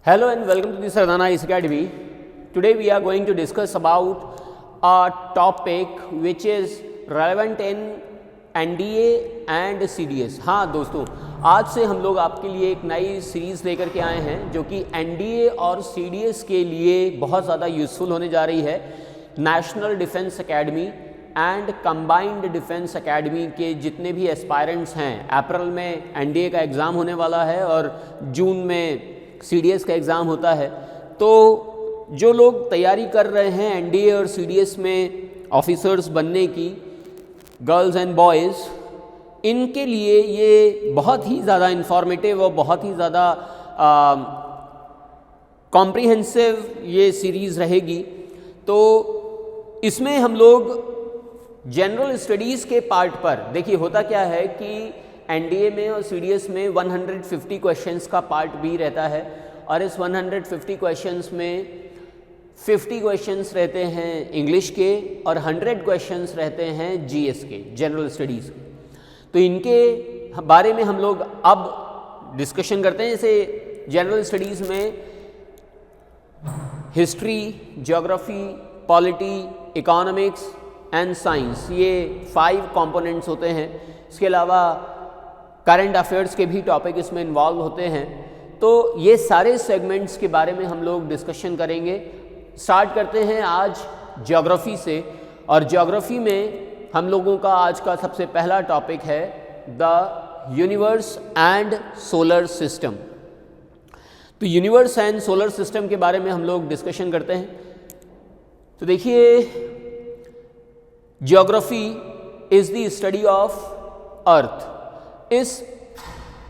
Hello and welcome to the Sardana Ice Academy. Today we are going to discuss about a topic which is relevant in NDA and CDS. हाँ दोस्तों, आज से हम लोग आपके लिए एक नई सीरीज़ लेकर के आए हैं जो कि NDA और CDS के लिए बहुत ज़्यादा यूज़फुल होने जा रही है। National defence academy and combined defence academy के जितने भी एस्पायरेंट्स हैं, अप्रैल में NDA का एग्ज़ाम होने वाला है और जून में CDS का एग्ज़ाम होता है। तो जो लोग तैयारी कर रहे हैं NDA और CDS में ऑफिसर्स बनने की, गर्ल्स एंड बॉयज़, इनके लिए ये बहुत ही ज़्यादा इंफॉर्मेटिव और बहुत ही ज़्यादा कॉम्प्रिहेंसिव ये सीरीज़ रहेगी। तो इसमें हम लोग जनरल स्टडीज़ के पार्ट पर, देखिए होता क्या है कि NDA में और CDS में 150 क्वेश्चंस का पार्ट भी रहता है और इस 150 क्वेश्चंस में 50 क्वेश्चंस रहते हैं इंग्लिश के और 100 क्वेश्चंस रहते हैं GS के, जनरल स्टडीज़ के। तो इनके बारे में हम लोग अब डिस्कशन करते हैं। जैसे जनरल स्टडीज़ में history, geography, polity, economics and science, ये 5 कंपोनेंट्स होते हैं। इसके अलावा करंट अफेयर्स के भी टॉपिक इसमें इन्वॉल्व होते हैं। तो ये सारे सेगमेंट्स के बारे में हम लोग डिस्कशन करेंगे। स्टार्ट करते हैं आज ज्योग्राफी से, और ज्योग्राफी में हम लोगों का आज का सबसे पहला टॉपिक है the universe and solar system. तो यूनिवर्स एंड सोलर सिस्टम के बारे में हम लोग डिस्कशन करते हैं। तो देखिए, geography is the study of earth. इस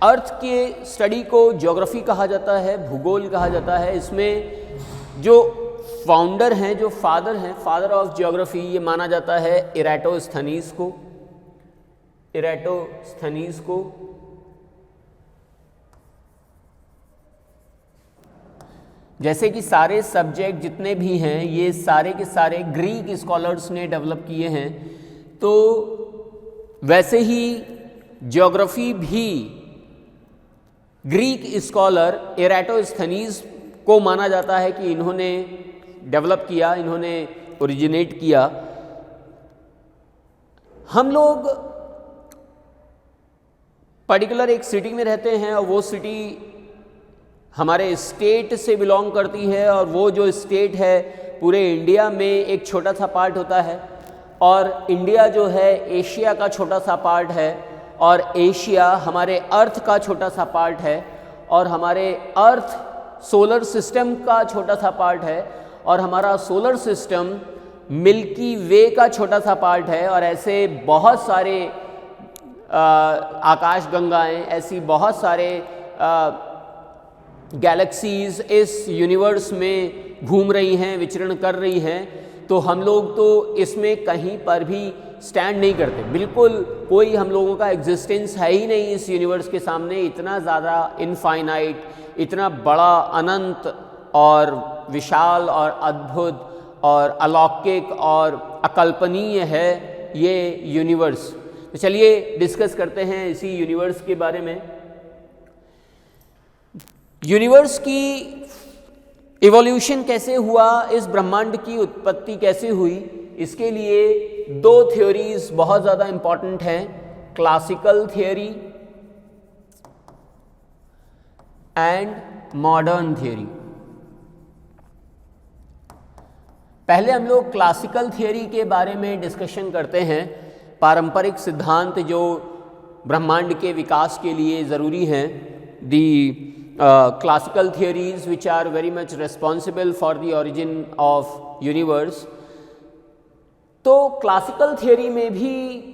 अर्थ के स्टडी को ज्योग्राफी कहा जाता है, भूगोल कहा जाता है। इसमें जो फाउंडर हैं, जो फादर हैं, फादर ऑफ ज्योग्राफी, ये माना जाता है इराटोस्थनीज को। इराटोस्थनीज को जैसे कि सारे सब्जेक्ट जितने भी हैं ये सारे के सारे ग्रीक स्कॉलर्स ने डेवलप किए हैं। तो वैसे ही ज्योग्राफी भी ग्रीक स्कॉलर इराटोस्थनीज को माना जाता है कि इन्होंने डेवलप किया, इन्होंने ओरिजिनेट किया। हम लोग पर्टिकुलर एक सिटी में रहते हैं और वो सिटी हमारे स्टेट से बिलोंग करती है, और वो जो स्टेट है पूरे इंडिया में एक छोटा सा पार्ट होता है, और इंडिया जो है एशिया का छोटा सा पार्ट है, और एशिया हमारे अर्थ का छोटा सा पार्ट है, और हमारे अर्थ सोलर सिस्टम का छोटा सा पार्ट है, और हमारा सोलर सिस्टम मिल्की वे का छोटा सा पार्ट है। और ऐसे बहुत सारे आकाश गंगाएं, ऐसी बहुत सारे गैलेक्सीज इस यूनिवर्स में घूम रही हैं, विचरण कर रही हैं। तो हम लोग तो इसमें कहीं पर भी स्टैंड नहीं करते, बिल्कुल कोई हम लोगों का एग्जिस्टेंस है ही नहीं इस यूनिवर्स के सामने। इतना ज़्यादा इनफाइनाइट, इतना बड़ा, अनंत और विशाल और अद्भुत और अलौकिक और अकल्पनीय है ये यूनिवर्स। तो चलिए डिस्कस करते हैं इसी यूनिवर्स के बारे में। यूनिवर्स की इवोल्यूशन कैसे हुआ, इस ब्रह्मांड की उत्पत्ति कैसे हुई, इसके लिए 2 थ्योरीज बहुत ज़्यादा इम्पॉर्टेंट हैं, classical theory and modern theory. पहले हम लोग क्लासिकल थियोरी के बारे में डिस्कशन करते हैं। पारंपरिक सिद्धांत जो ब्रह्मांड के विकास के लिए ज़रूरी हैं, दी classical theories which are very much responsible for the origin of universe। तो क्लासिकल थियोरी में भी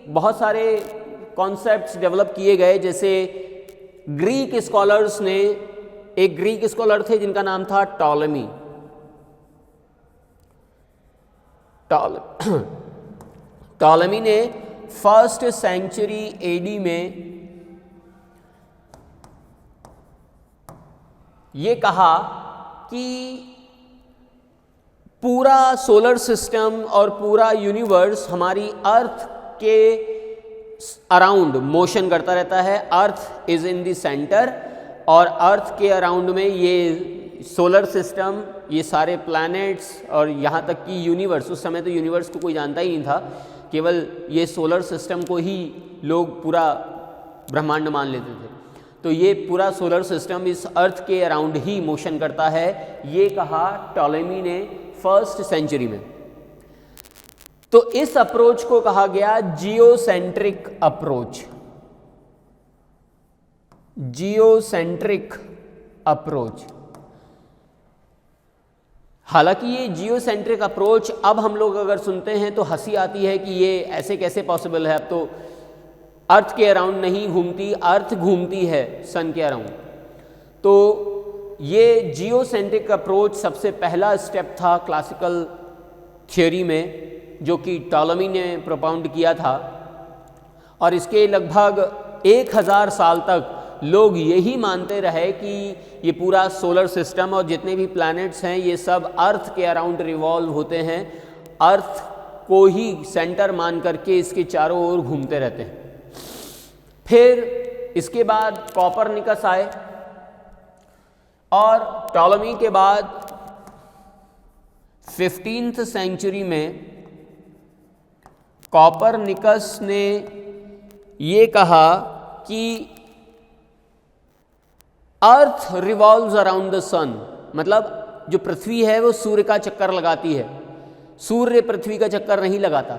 बहुत सारे कॉन्सेप्ट्स डेवलप किए गए। जैसे ग्रीक स्कॉलर्स ने, एक ग्रीक स्कॉलर थे जिनका नाम था टॉलेमी। टॉलेमी ने 1st सेंचुरी AD में ये कहा कि पूरा सोलर सिस्टम और पूरा यूनिवर्स हमारी अर्थ के अराउंड मोशन करता रहता है। Earth is in the centre और अर्थ के अराउंड में ये सोलर सिस्टम, ये सारे प्लैनेट्स और यहाँ तक कि यूनिवर्स, उस समय तो यूनिवर्स को कोई जानता ही नहीं था, केवल ये सोलर सिस्टम को ही लोग पूरा ब्रह्मांड मान लेते थे। तो ये पूरा सोलर सिस्टम इस अर्थ के अराउंड ही मोशन करता है, ये कहा टॉलेमी ने 1st सेंचुरी में। तो इस अप्रोच को कहा गया जियोसेंट्रिक अप्रोच, जियोसेंट्रिक अप्रोच। हालांकि ये जियोसेंट्रिक अप्रोच अब हम लोग अगर सुनते हैं तो हंसी आती है कि ये ऐसे कैसे पॉसिबल है, अब तो अर्थ के अराउंड नहीं घूमती, अर्थ घूमती है सन के अराउंड। तो ये जियोसेंट्रिक अप्रोच सबसे पहला स्टेप था क्लासिकल थ्योरी में, जो कि टॉलेमी ने प्रोपाउंड किया था, और इसके लगभग 1000 साल तक लोग यही मानते रहे कि ये पूरा सोलर सिस्टम और जितने भी प्लैनेट्स हैं ये सब अर्थ के अराउंड रिवॉल्व होते हैं, अर्थ को ही सेंटर मान करके इसके चारों ओर घूमते रहते हैं। फिर इसके बाद कॉपरनिकस आए, और टॉलेमी के बाद 15th सेंचुरी में कॉपरनिकस ने ये कहा कि अर्थ रिवॉल्व्स अराउंड द सन, मतलब जो पृथ्वी है वो सूर्य का चक्कर लगाती है, सूर्य पृथ्वी का चक्कर नहीं लगाता।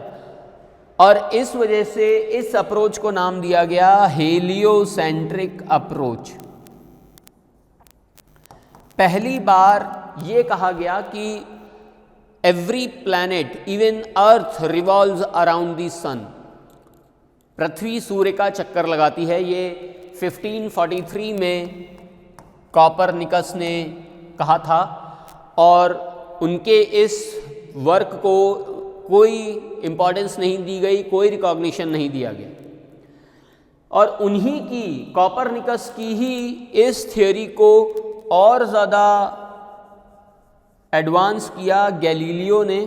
और इस वजह से इस अप्रोच को नाम दिया गया हेलियोसेंट्रिक अप्रोच। पहली बार ये कहा गया कि every planet even Earth revolves around the sun, पृथ्वी सूर्य का चक्कर लगाती है। ये 1543 में कॉपरनिकस ने कहा था, और उनके इस वर्क को कोई इम्पोर्टेंस नहीं दी गई, कोई रिकॉग्निशन नहीं दिया गया। और उन्हीं की, कॉपरनिकस की ही इस थ्योरी को और ज़्यादा एडवांस किया गैलीलियो ने।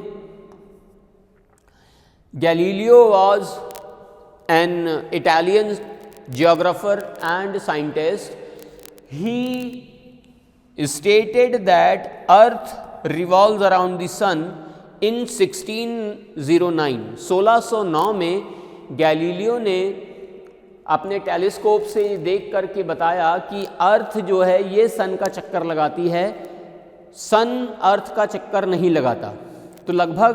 Galileo was an Italian geographer and scientist. He stated that Earth revolves around the Sun in 1609। 1609 में गैलीलियो ने अपने टेलीस्कोप से देख करके बताया कि अर्थ जो है ये सन का चक्कर लगाती है, सन अर्थ का चक्कर नहीं लगाता। तो लगभग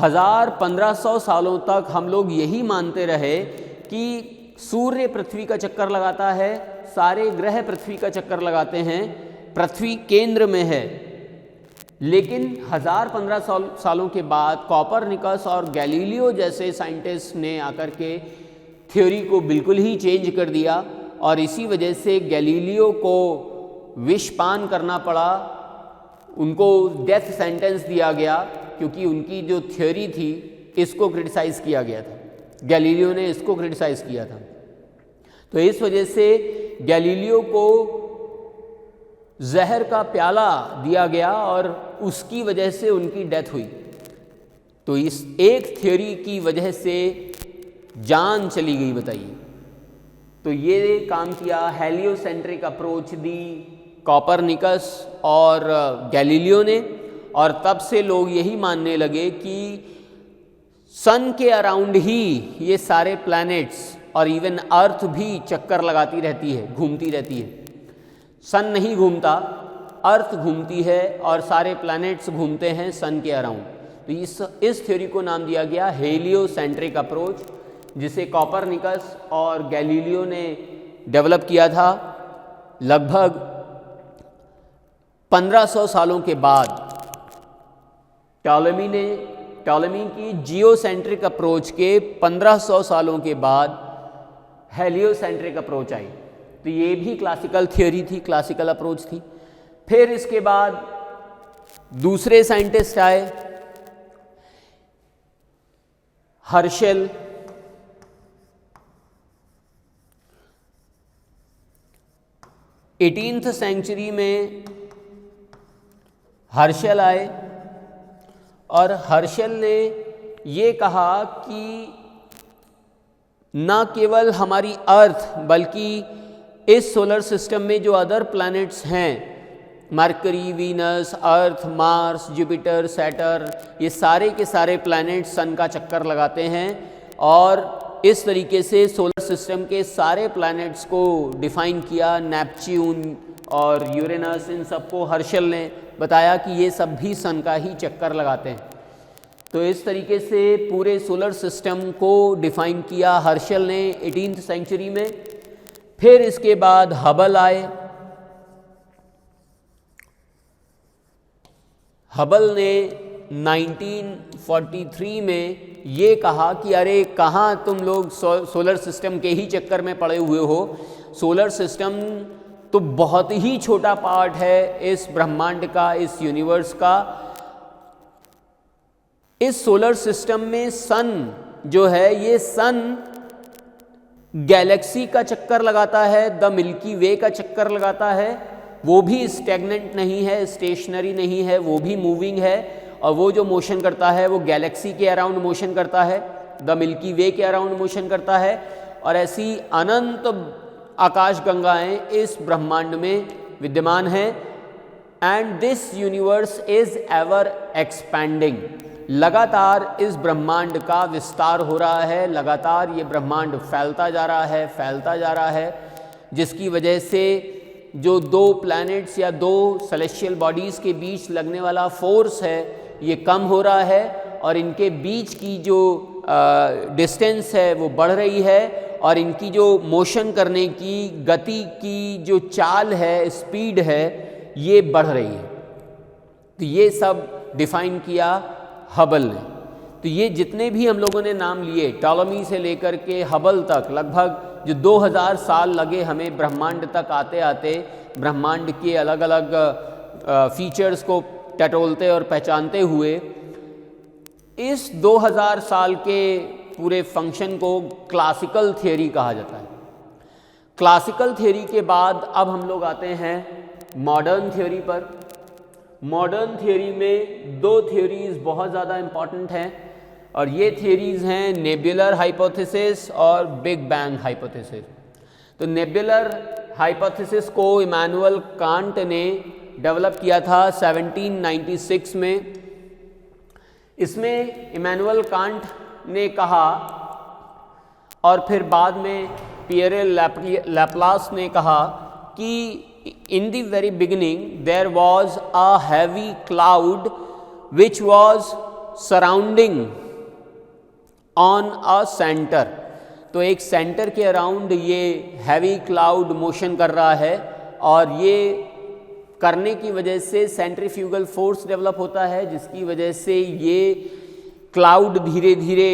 1500 सालों तक हम लोग यही मानते रहे कि सूर्य पृथ्वी का चक्कर लगाता है, सारे ग्रह पृथ्वी का चक्कर लगाते हैं, पृथ्वी केंद्र में है। लेकिन 1500 सालों के बाद कॉपरनिकस और गैलीलियो जैसे साइंटिस्ट ने आकर के थ्योरी को बिल्कुल ही चेंज कर दिया, और इसी वजह से गैलीलियो को विषपान करना पड़ा, उनको डेथ सेंटेंस दिया गया, क्योंकि उनकी जो थ्योरी थी इसको क्रिटिसाइज़ किया गया था, गैलीलियो ने इसको क्रिटिसाइज़ किया था। तो इस वजह से गैलीलियो को जहर का प्याला दिया गया और उसकी वजह से उनकी डेथ हुई। तो इस एक थ्योरी की वजह से जान चली गई, बताइए। तो ये काम किया हेलियोसेंट्रिक अप्रोच दी कॉपरनिकस और गैलीलियो ने, और तब से लोग यही मानने लगे कि सन के अराउंड ही ये सारे प्लैनेट्स और इवन अर्थ भी चक्कर लगाती रहती है, घूमती रहती है। सन नहीं घूमता, अर्थ घूमती है और सारे प्लैनेट्स घूमते हैं सन के अराउंड। तो इस थ्योरी को नाम दिया गया हेलियोसेंट्रिक अप्रोच, जिसे कॉपरनिकस और गैलीलियो ने डेवलप किया था लगभग 1500 सालों के बाद। टॉलेमी की जियोसेंट्रिक अप्रोच के 1500 सालों के बाद हेलियोसेंट्रिक अप्रोच आई। तो ये भी क्लासिकल थ्योरी थी, क्लासिकल अप्रोच थी। फिर इसके बाद दूसरे साइंटिस्ट आए, हर्शेल। एटीन्थ सेंचुरी में हर्शेल आए और हर्शेल ने ये कहा कि न केवल हमारी अर्थ बल्कि इस सोलर सिस्टम में जो अदर प्लैनेट्स हैं mercury, Venus, Earth, Mars, Jupiter, Saturn, ये सारे के सारे प्लैनेट सन का चक्कर लगाते हैं। और इस तरीके से सोलर सिस्टम के सारे प्लैनेट्स को डिफाइन किया। नेपच्यून और यूरेनस, इन सबको हर्शल ने बताया कि ये सब भी सन का ही चक्कर लगाते हैं। तो इस तरीके से पूरे सोलर सिस्टम को डिफाइन किया हर्शल ने 18th सेंचुरी में। फिर इसके बाद हबल आए। हबल ने 1943 में ये कहा कि अरे कहाँ तुम लोग सोलर सिस्टम के ही चक्कर में पड़े हुए हो, सोलर सिस्टम तो बहुत ही छोटा पार्ट है इस ब्रह्मांड का, इस यूनिवर्स का। इस सोलर सिस्टम में सन जो है, ये सन गैलेक्सी का चक्कर लगाता है, द मिल्की वे का चक्कर लगाता है। वो भी स्टैग्नेंट नहीं है, स्टेशनरी नहीं है, वो भी मूविंग है। और वो जो मोशन करता है वो गैलेक्सी के अराउंड मोशन करता है, द मिल्की वे के अराउंड मोशन करता है। और ऐसी अनंत आकाश गंगाएं इस ब्रह्मांड में विद्यमान हैं। And this universe is ever expanding. लगातार इस ब्रह्मांड का विस्तार हो रहा है, लगातार ये ब्रह्मांड फैलता जा रहा है, फैलता जा रहा है, जिसकी वजह से जो दो प्लैनेट्स या दो सेलेस्टियल बॉडीज़ के बीच लगने वाला फोर्स है ये कम हो रहा है और इनके बीच की जो डिस्टेंस है वो बढ़ रही है और इनकी जो मोशन करने की गति की जो चाल है, स्पीड है, ये बढ़ रही है। तो ये सब डिफाइन किया हबल ने। तो ये जितने भी हम लोगों ने नाम लिए, टॉलमी से लेकर के हबल तक, लगभग जो 2000 साल लगे हमें ब्रह्मांड तक आते आते, ब्रह्मांड के अलग अलग फीचर्स को टटोलते और पहचानते हुए, इस 2000 साल के पूरे फंक्शन को क्लासिकल थियोरी कहा जाता है। क्लासिकल थियोरी के बाद अब हम लोग आते हैं मॉडर्न थियोरी पर। मॉडर्न थियोरी में दो थियोरीज बहुत ज़्यादा इम्पॉर्टेंट हैं और ये थियोरीज हैं नेबुलर हाइपोथेसिस और बिग बैंग हाइपोथेसिस। तो नेबुलर हाइपोथेसिस को इमैनुअल कांट ने डेवलप किया था 1796 में। इसमें इमैनुअल कांट ने कहा और फिर बाद में पियरे लैप्लास ने कहा कि in the very beginning there was a heavy cloud which was surrounding on a center। तो एक सेंटर के अराउंड ये हैवी क्लाउड मोशन कर रहा है और ये करने की वजह से सेंट्रीफ्यूगल फोर्स डेवलप होता है, जिसकी वजह से ये क्लाउड धीरे धीरे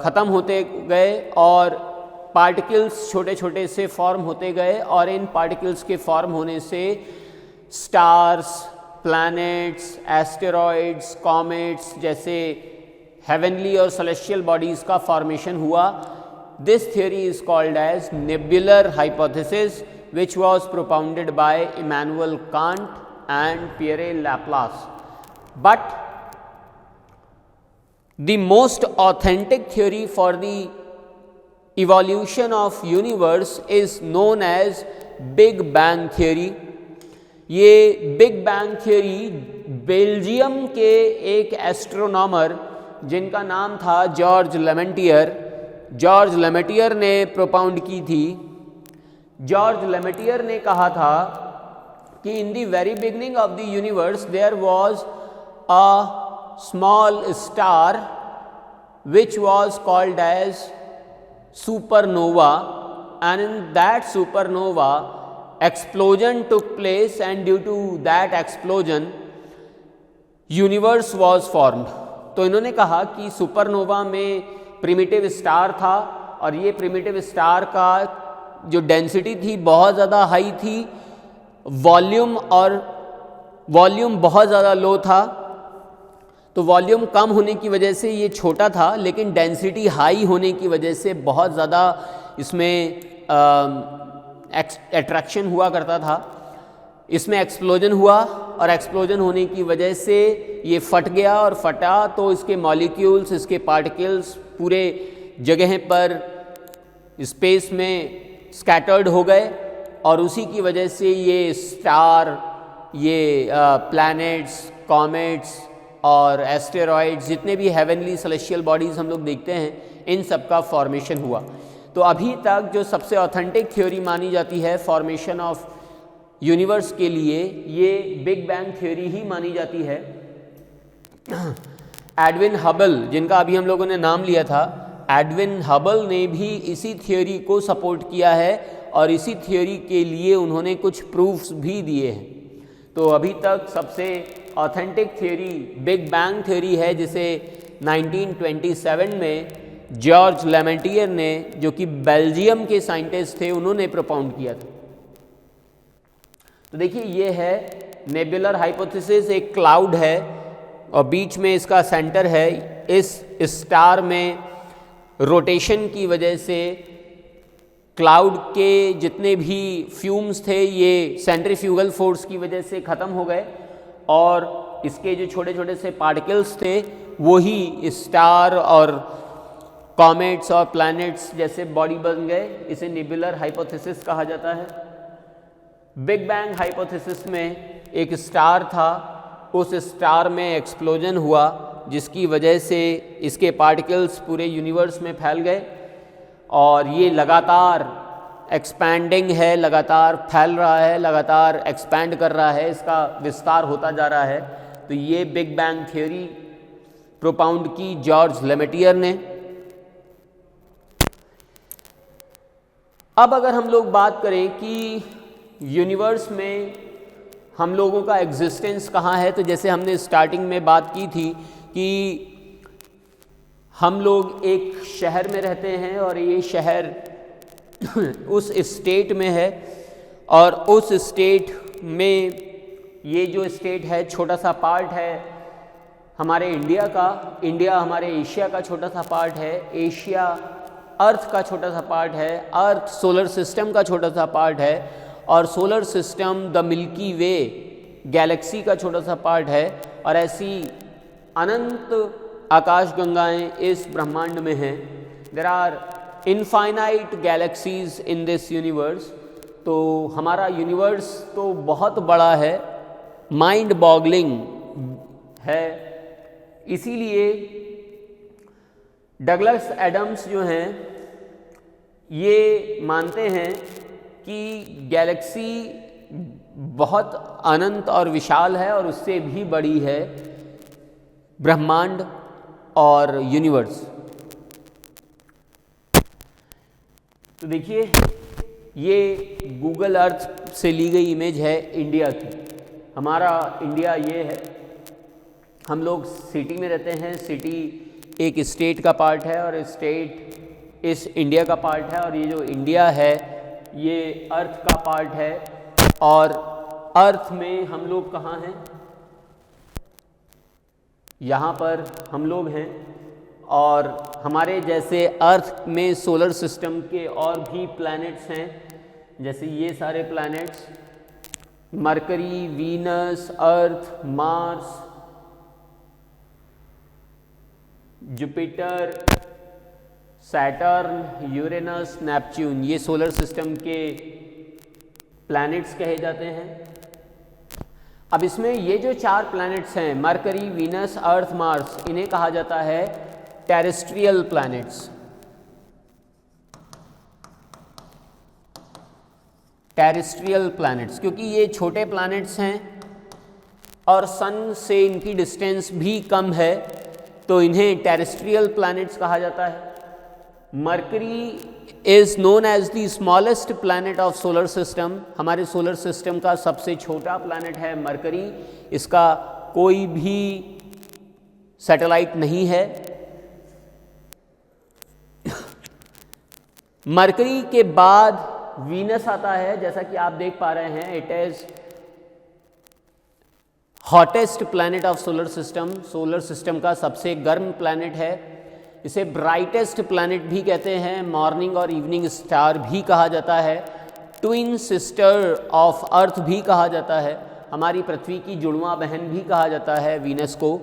ख़त्म होते गए और पार्टिकल्स छोटे छोटे से फॉर्म होते गए और इन पार्टिकल्स के फॉर्म होने से स्टार्स, प्लैनेट्स, एस्टेरॉइड्स, कॉमेट्स जैसे हेवनली और सेलेस्टियल बॉडीज़ का फॉर्मेशन हुआ। This theory is called as nebular hypothesis which was propounded by Immanuel Kant and Pierre Laplace. But the most authentic theory for the evolution of universe is known as Big Bang theory. ये Big Bang theory Belgium के एक astronomer जिनका नाम था George लेमेटियर ने प्रोपाउंड की थी। George लेमेटियर ने कहा था कि in the very beginning of the universe there was a small star which was called as supernova and in that supernova explosion took place and due to that explosion universe was formed। तो इन्होंने कहा कि supernova में primitive star था और ये primitive star का जो डेंसिटी थी बहुत ज़्यादा हाई थी, वॉल्यूम बहुत ज़्यादा लो था। तो वॉल्यूम कम होने की वजह से ये छोटा था, लेकिन डेंसिटी हाई होने की वजह से बहुत ज़्यादा इसमें एट्रैक्शन हुआ करता था। इसमें एक्सप्लोजन हुआ और एक्सप्लोजन होने की वजह से ये फट गया और फटा तो इसके मॉलिक्यूल्स, इसके पार्टिकल्स पूरे जगह पर स्पेस में स्कैटर्ड हो गए और उसी की वजह से ये स्टार ये प्लैनेट्स, कॉमेट्स और एस्टेरॉइड्स, जितने भी हेवनली सेलेस्टियल बॉडीज़ हम लोग देखते हैं, इन सब का फॉर्मेशन हुआ। तो अभी तक जो सबसे ऑथेंटिक थ्योरी मानी जाती है फॉर्मेशन ऑफ यूनिवर्स के लिए, ये बिग बैंग थ्योरी ही मानी जाती है। एडविन हबल, जिनका अभी हम लोगों ने नाम लिया था, एडविन हबल ने भी इसी थ्योरी को सपोर्ट किया है और इसी थ्योरी के लिए उन्होंने कुछ प्रूफ्स भी दिए हैं। तो अभी तक सबसे authentic theory big bang theory है, जिसे 1927 में जॉर्ज लेमेटियर ने, जो कि बेल्जियम के साइंटिस्ट थे, उन्होंने प्रोपाउंड किया था। तो देखिए ये है नेबुलर हाइपोथेसिस, एक क्लाउड है और बीच में इसका सेंटर है। इस स्टार में रोटेशन की वजह से क्लाउड के जितने भी फ्यूम्स थे ये सेंट्रीफ्यूगल फोर्स की वजह से ख़त्म हो गए और इसके जो छोटे छोटे से पार्टिकल्स थे वही स्टार और कॉमेट्स और प्लैनेट्स जैसे बॉडी बन गए। इसे नेबुलर हाइपोथेसिस कहा जाता है। बिग बैंग हाइपोथेसिस में एक स्टार था, उस स्टार में एक्सप्लोजन हुआ जिसकी वजह से इसके पार्टिकल्स पूरे यूनिवर्स में फैल गए और ये लगातार एक्सपैंडिंग है, लगातार फैल रहा है, लगातार एक्सपैंड कर रहा है, इसका विस्तार होता जा रहा है। तो ये बिग बैंग थ्योरी प्रोपाउंड की जॉर्ज लेमेटियर ने। अब अगर हम लोग बात करें कि यूनिवर्स में हम लोगों का एग्जिस्टेंस कहाँ है, तो जैसे हमने स्टार्टिंग में बात की थी कि हम लोग एक शहर में रहते हैं और ये शहर उस स्टेट में है और उस स्टेट में ये जो स्टेट है छोटा सा पार्ट है हमारे इंडिया का, इंडिया हमारे एशिया का छोटा सा पार्ट है, एशिया अर्थ का छोटा सा पार्ट है, अर्थ सोलर सिस्टम का छोटा सा पार्ट है और solar system the Milky way Galaxy का छोटा सा पार्ट है और ऐसी अनंत आकाशगंगाएं इस ब्रह्मांड में हैं। There are infinite galaxies in this universe. तो हमारा यूनिवर्स तो बहुत बड़ा है, माइंड बॉगलिंग है। इसीलिए डगलस एडम्स जो हैं ये मानते हैं कि गैलेक्सी बहुत अनंत और विशाल है और उससे भी बड़ी है ब्रह्मांड और यूनिवर्स। तो देखिए ये गूगल अर्थ से ली गई इमेज है इंडिया की। हमारा इंडिया ये है, हम लोग सिटी में रहते हैं, सिटी एक स्टेट का पार्ट है और स्टेट इस इंडिया का पार्ट है और ये जो इंडिया है ये अर्थ का पार्ट है और अर्थ में हम लोग कहाँ हैं, यहाँ पर हम लोग हैं और हमारे जैसे अर्थ में सोलर सिस्टम के और भी प्लैनेट्स हैं, जैसे ये सारे planets Mercury, Venus, Earth, Mars, Jupiter, Saturn, Uranus, Neptune, ये सोलर सिस्टम के प्लैनेट्स कहे जाते हैं। अब इसमें ये जो चार प्लैनेट्स हैं मरकरी, वीनस, अर्थ, मार्स, इन्हें कहा जाता है टेरेस्ट्रियल प्लैनेट्स। टेरेस्ट्रियल प्लैनेट्स क्योंकि ये छोटे प्लैनेट्स हैं और सन से इनकी डिस्टेंस भी कम है तो इन्हें टेरेस्ट्रियल प्लैनेट्स कहा जाता है। Mercury is known as the smallest planet of solar system. हमारे सोलर सिस्टम का सबसे छोटा प्लैनेट है मरकरी, इसका कोई भी सैटेलाइट नहीं है। मरकरी के बाद वीनस आता है, जैसा कि आप देख पा रहे हैं, it is hottest planet of solar system, solar system का सबसे गर्म प्लैनेट है। इसे ब्राइटेस्ट प्लैनेट भी कहते हैं, मॉर्निंग और इवनिंग स्टार भी कहा जाता है, ट्विन सिस्टर ऑफ अर्थ भी कहा जाता है, हमारी पृथ्वी की जुड़वां बहन भी कहा जाता है वीनस को।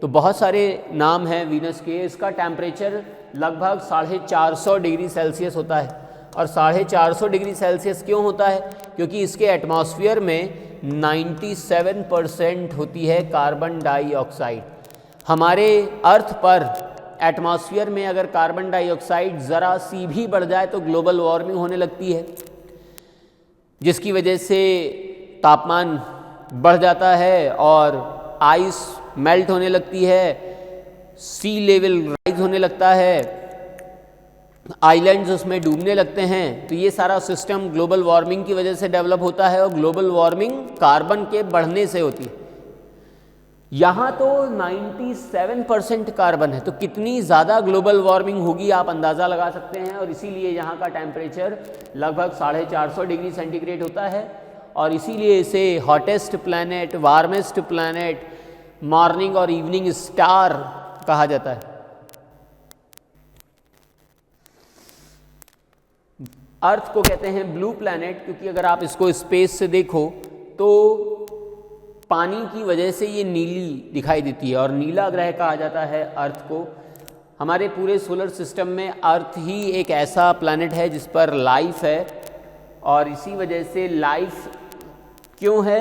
तो बहुत सारे नाम हैं वीनस के। इसका टेम्परेचर लगभग 450 डिग्री सेल्सियस होता है और 450 डिग्री सेल्सियस क्यों होता है? क्योंकि इसके एटमॉस्फेयर में 97% होती है कार्बन डाइऑक्साइड। हमारे अर्थ पर एटमॉस्फेयर में अगर कार्बन डाइऑक्साइड ज़रा सी भी बढ़ जाए तो ग्लोबल वार्मिंग होने लगती है, जिसकी वजह से तापमान बढ़ जाता है और आइस मेल्ट होने लगती है, सी लेवल राइज होने लगता है, आइलैंड्स उसमें डूबने लगते हैं। तो ये सारा सिस्टम ग्लोबल वार्मिंग की वजह से डेवलप होता है और ग्लोबल वार्मिंग कार्बन के बढ़ने से होती है। यहाँ तो 97% कार्बन है, तो कितनी ज़्यादा ग्लोबल वार्मिंग होगी आप अंदाज़ा लगा सकते हैं। और इसीलिए यहाँ का टेम्परेचर लगभग 450 डिग्री सेंटीग्रेड होता है और इसीलिए इसे hottest planet, warmest planet, morning और इवनिंग स्टार कहा जाता है। अर्थ को कहते हैं ब्लू प्लैनेट, क्योंकि अगर आप इसको स्पेस से देखो तो पानी की वजह से ये नीली दिखाई देती है और नीला ग्रह कहा जाता है अर्थ को। हमारे पूरे सोलर सिस्टम में अर्थ ही एक ऐसा प्लैनेट है जिस पर लाइफ है और इसी वजह से लाइफ क्यों है,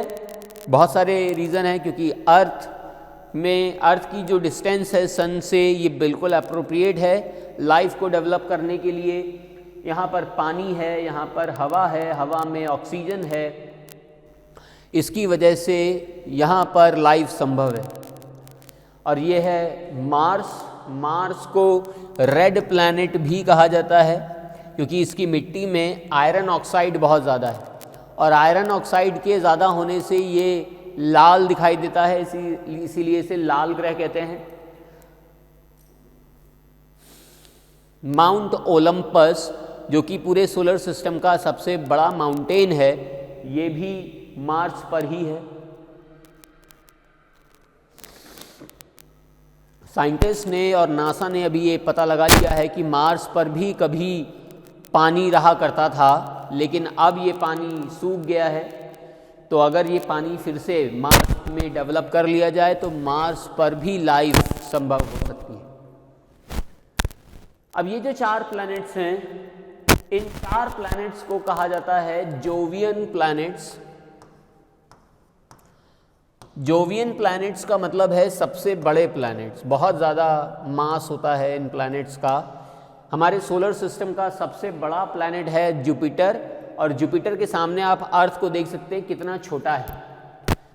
बहुत सारे रीज़न हैं। क्योंकि अर्थ की जो डिस्टेंस है सन से ये बिल्कुल अप्रोप्रिएट है लाइफ को डेवलप करने के लिए। यहाँ पर पानी है, यहाँ पर हवा है, हवा में ऑक्सीजन है, इसकी वजह से यहाँ पर लाइफ संभव है। और ये है मार्स को रेड प्लैनेट भी कहा जाता है क्योंकि इसकी मिट्टी में आयरन ऑक्साइड बहुत ज़्यादा है और आयरन ऑक्साइड के ज़्यादा होने से ये लाल दिखाई देता है, इसीलिए इसे लाल ग्रह कहते हैं। माउंट ओलंपस जो कि पूरे सोलर सिस्टम का सबसे बड़ा माउंटेन है, ये भी मार्स पर ही है। साइंटिस्ट ने और नासा ने अभी ये पता लगा लिया है कि मार्स पर भी कभी पानी रहा करता था, लेकिन अब ये पानी सूख गया है। तो अगर ये पानी फिर से मार्स में डेवलप कर लिया जाए तो मार्स पर भी लाइफ संभव हो सकती है। अब ये जो 4 प्लैनेट्स हैं, इन 4 प्लैनेट्स को कहा जाता है जोवियन प्लैनेट्स। जोवियन प्लैनेट्स का मतलब है सबसे बड़े प्लैनेट्स, बहुत ज़्यादा मास होता है इन प्लैनेट्स का। हमारे सोलर सिस्टम का सबसे बड़ा प्लैनेट है जुपिटर और जुपिटर के सामने आप अर्थ को देख सकते हैं कितना छोटा है।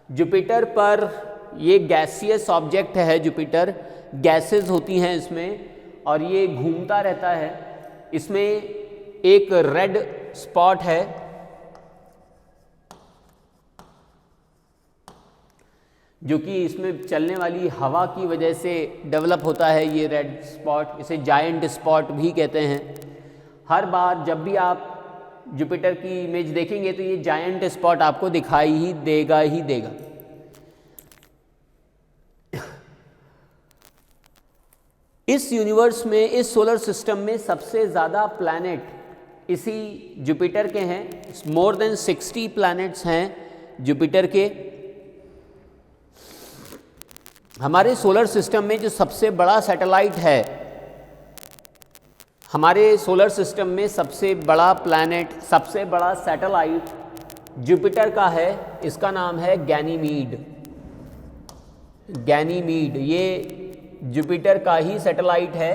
जुपिटर पर ये गैसियस ऑब्जेक्ट है, जुपिटर गैसेस होती हैं इसमें और ये घूमता रहता है। इसमें एक रेड स्पॉट है जो कि इसमें चलने वाली हवा की वजह से डेवलप होता है। ये रेड स्पॉट, इसे जायंट स्पॉट भी कहते हैं। हर बार जब भी आप जुपिटर की इमेज देखेंगे तो ये जायंट स्पॉट आपको दिखाई ही देगा ही देगा। इस यूनिवर्स में, इस सोलर सिस्टम में सबसे ज़्यादा प्लैनेट इसी जुपिटर के हैं। मोर देन 60 प्लैनेट्स हैं जुपिटर के। हमारे सोलर सिस्टम में जो सबसे बड़ा सैटेलाइट है, हमारे सोलर सिस्टम में सबसे बड़ा प्लैनेट, सबसे बड़ा सैटेलाइट जुपिटर का है। इसका नाम है गैनीमीड। गैनीमीड ये जुपिटर का ही सैटेलाइट है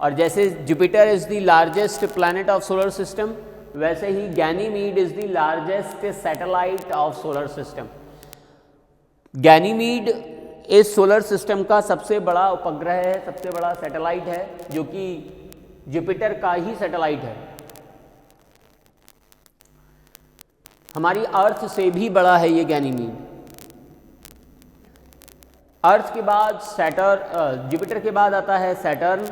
और जैसे Jupiter is the largest planet of solar system, वैसे ही Ganymede is the largest satellite of solar system. Ganymede इस सोलर सिस्टम का सबसे बड़ा उपग्रह है, सबसे बड़ा सैटेलाइट है जो कि जुपिटर का ही सैटेलाइट है। हमारी अर्थ से भी बड़ा है ये गैनीमीड। अर्थ के बाद सैटर्न, जुपिटर के बाद आता है सैटर्न।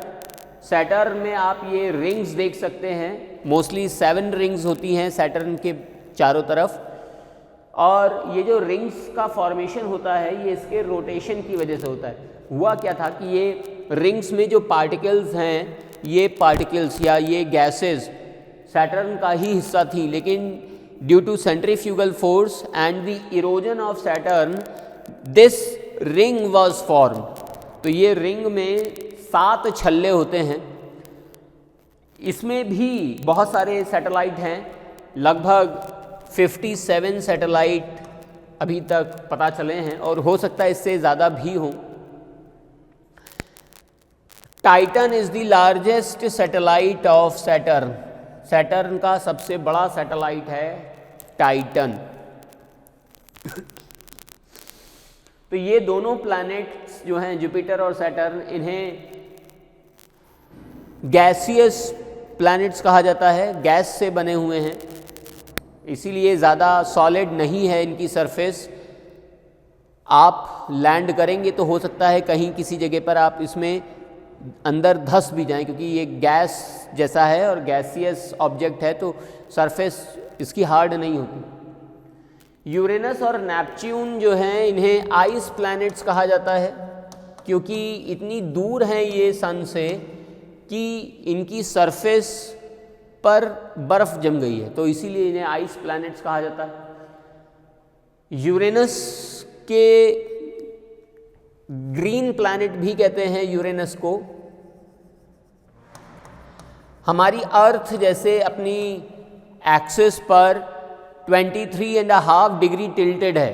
सैटर्न में आप ये रिंग्स देख सकते हैं, मोस्टली 7 रिंग्स होती हैं सैटर्न के चारों तरफ। और ये जो रिंग्स का फॉर्मेशन होता है ये इसके रोटेशन की वजह से होता है। हुआ क्या था कि ये रिंग्स में जो पार्टिकल्स हैं, ये पार्टिकल्स या ये गैसेस सैटर्न का ही हिस्सा थी, लेकिन due to centrifugal force and the erosion of Saturn this ring was form. तो ये रिंग में 7 छल्ले होते हैं। इसमें भी बहुत सारे सैटेलाइट हैं, लगभग 57 सैटेलाइट अभी तक पता चले हैं और हो सकता है इससे ज़्यादा भी हों। Titan is the largest satellite of Saturn. Saturn का सबसे बड़ा सैटेलाइट है टाइटन। तो ये दोनों प्लैनेट्स जो हैं जुपिटर और सैटर्न, इन्हें गैसियस प्लैनेट्स कहा जाता है, गैस से बने हुए हैं, इसीलिए ज़्यादा सॉलिड नहीं है इनकी सरफेस। आप लैंड करेंगे तो हो सकता है कहीं किसी जगह पर आप इसमें अंदर धंस भी जाएं, क्योंकि ये गैस जैसा है और गैसियस ऑब्जेक्ट है, तो सरफेस इसकी हार्ड नहीं होती। यूरेनस और नेपच्यून जो हैं इन्हें आइस प्लैनेट्स कहा जाता है, क्योंकि इतनी दूर हैं ये सन से कि इनकी सरफेस पर बर्फ़ जम गई है, तो इसीलिए इन्हें आइस प्लैनेट्स कहा जाता है। यूरेनस के ग्रीन प्लैनेट भी कहते हैं यूरेनस को। हमारी अर्थ जैसे अपनी एक्सिस पर 23.5 डिग्री टिल्टेड है,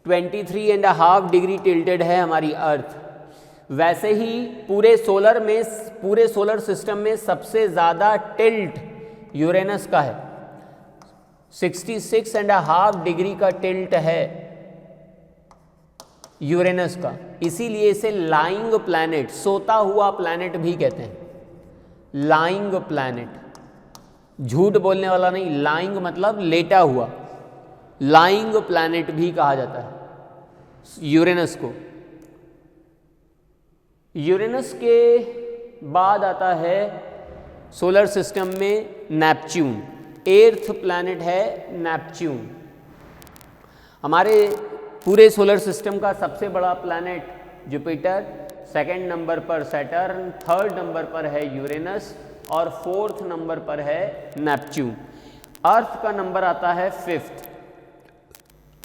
23.5 डिग्री टिल्टेड है हमारी अर्थ, वैसे ही पूरे सोलर सिस्टम में सबसे ज़्यादा टिल्ट यूरेनस का है, 66.5 डिग्री का टिल्ट है यूरेनस का। इसीलिए इसे लाइंग प्लैनेट, सोता हुआ प्लैनेट भी कहते हैं। लाइंग प्लैनेट, झूठ बोलने वाला नहीं, लाइंग मतलब लेटा हुआ, लाइंग प्लैनेट भी कहा जाता है यूरेनस को। यूरेनस के बाद आता है सोलर सिस्टम में नेपच्यून, 8th प्लैनेट है नेपच्यून। हमारे पूरे सोलर सिस्टम का सबसे बड़ा प्लैनेट जुपिटर, 2nd नंबर पर सैटर्न, 3rd नंबर पर है यूरेनस और 4th नंबर पर है नेपच्यून। अर्थ का नंबर आता है 5th।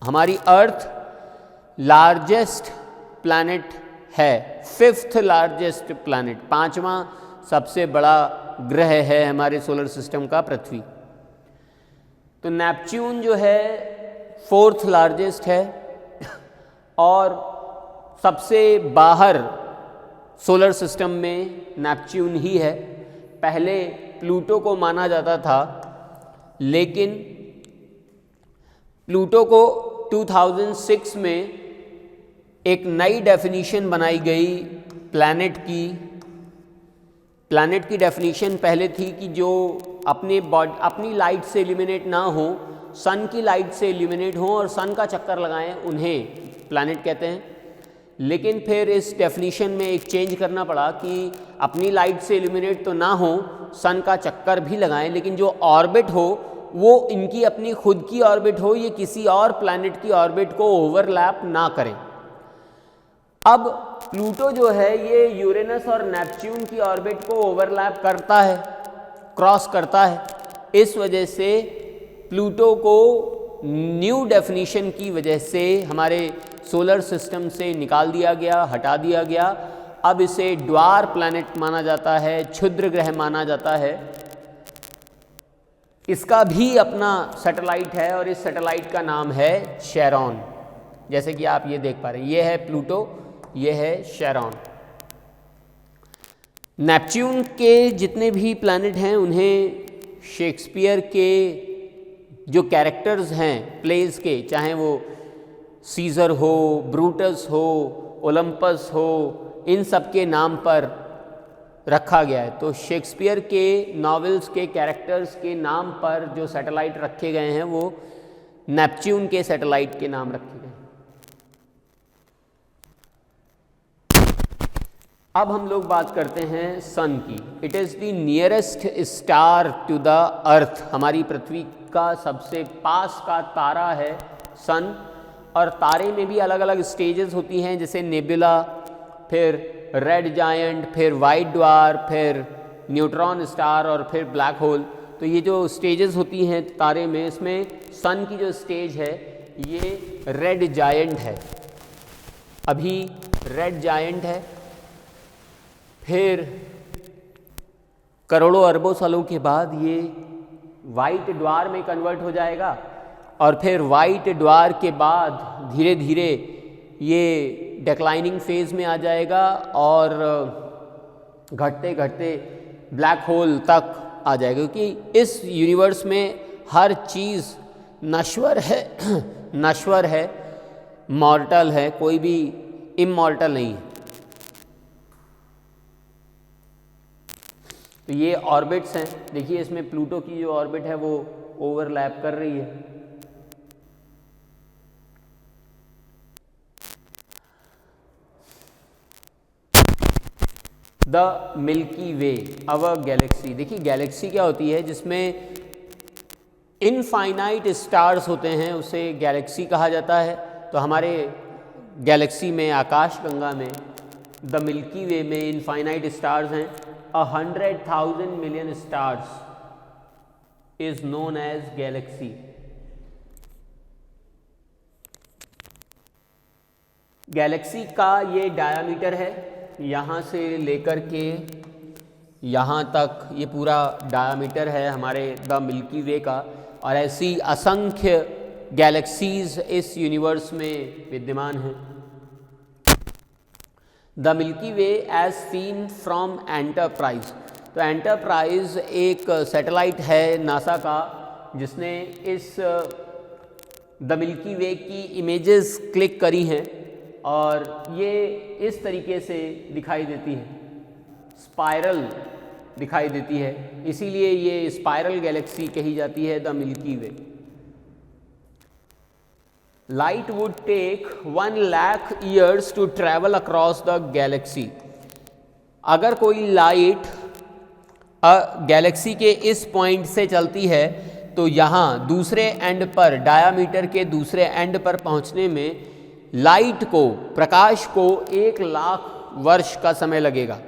हमारी अर्थ लार्जेस्ट प्लैनेट है, 5th लार्जेस्ट प्लैनेट, 5वां सबसे बड़ा ग्रह है हमारे सोलर सिस्टम का पृथ्वी। तो नेपच्यून जो है 4th लार्जेस्ट है और सबसे बाहर सोलर सिस्टम में नेपच्यून ही है। पहले प्लूटो को माना जाता था, लेकिन प्लूटो को 2006 में एक नई डेफिनीशन बनाई गई प्लैनेट की। प्लैनेट की डेफिनीशन पहले थी कि जो अपनी लाइट से इल्यूमिनेट ना हो, सन की लाइट से इल्यूमिनेट हो और सन का चक्कर लगाएं, उन्हें प्लैनेट कहते हैं। लेकिन फिर इस डेफिनीशन में एक चेंज करना पड़ा कि अपनी लाइट से इल्यूमिनेट तो ना हो, सन का चक्कर भी लगाएं, लेकिन जो ऑर्बिट हो वो इनकी अपनी खुद की ऑर्बिट हो, ये किसी और प्लैनेट की ऑर्बिट को ओवरलैप ना करें। अब प्लूटो जो है ये यूरेनस और नेपच्यून की ऑर्बिट को ओवरलैप करता है, क्रॉस करता है। इस वजह से प्लूटो को न्यू डेफिनीशन की वजह से हमारे सोलर सिस्टम से निकाल दिया गया, हटा दिया गया। अब इसे ड्वार प्लैनेट माना जाता है, क्षुद्र ग्रह माना जाता है। इसका भी अपना सैटेलाइट है और इस सैटेलाइट का नाम है शेरॉन। जैसे कि आप ये देख पा रहे हैं, ये है प्लूटो, ये है शेरॉन। नेपच्यून के जितने भी प्लैनेट हैं उन्हें शेक्सपियर के जो कैरेक्टर्स हैं प्लेस के, चाहे वो सीजर हो, ब्रूटस हो, ओलंपस हो, इन सब के नाम पर रखा गया है। तो शेक्सपियर के नॉवेल्स के कैरेक्टर्स के नाम पर जो सैटेलाइट रखे गए हैं वो नेपच्यून के सैटेलाइट के नाम रखे गए हैं। अब हम लोग बात करते हैं सन की। It is the nearest star to the earth. हमारी पृथ्वी का सबसे पास का तारा है सन। और तारे में भी अलग अलग स्टेजेस होती हैं, जैसे नेबुला, फिर रेड जायंट, फिर वाइट ड्वार्फ, फिर न्यूट्रॉन स्टार और फिर ब्लैक होल। तो ये जो स्टेजेस होती हैं तारे में, इसमें सन की जो स्टेज है ये रेड जायंट है। अभी रेड जायंट है, फिर करोड़ों अरबों सालों के बाद ये वाइट ड्वार्फ में कन्वर्ट हो जाएगा और फिर वाइट ड्वार्फ के बाद धीरे धीरे ये डिक्लाइनिंग फेज में आ जाएगा और घटते घटते ब्लैक होल तक आ जाएगा, क्योंकि इस यूनिवर्स में हर चीज़ नश्वर है नश्वर है, मॉर्टल है, कोई भी इमॉर्टल नहीं है। तो ये ऑर्बिट्स हैं, देखिए इसमें प्लूटो की जो ऑर्बिट है वो ओवरलैप कर रही है। The Milky way our Galaxy, देखिए गैलेक्सी क्या होती है, जिसमें इनफाइनाइट स्टार्स होते हैं उसे गैलेक्सी कहा जाता है। तो हमारे गैलेक्सी में, आकाशगंगा में, द मिल्की वे में इनफाइनाइट स्टार्स हैं। 100,000 million stars is known as galaxy. Galaxy का ये डायामीटर है, यहाँ से लेकर के यहाँ तक ये पूरा डायामीटर है हमारे द मिल्की वे का। और ऐसी असंख्य गैलेक्सीज इस यूनिवर्स में विद्यमान हैं। The Milky Way as seen from Enterprise, तो एंटरप्राइज एक सैटेलाइट है नासा का, जिसने इस द मिल्की वे की इमेजेस क्लिक करी हैं और ये इस तरीके से दिखाई देती है, स्पाइरल दिखाई देती है, इसीलिए ये स्पाइरल गैलेक्सी कही जाती है the Milky Way. Light would take 1 lakh years to travel across the galaxy. अगर कोई लाइट गैलेक्सी के इस पॉइंट से चलती है तो यहाँ दूसरे एंड पर, डायामीटर के दूसरे एंड पर पहुँचने में लाइट को, प्रकाश को 1 लाख वर्ष का समय लगेगा।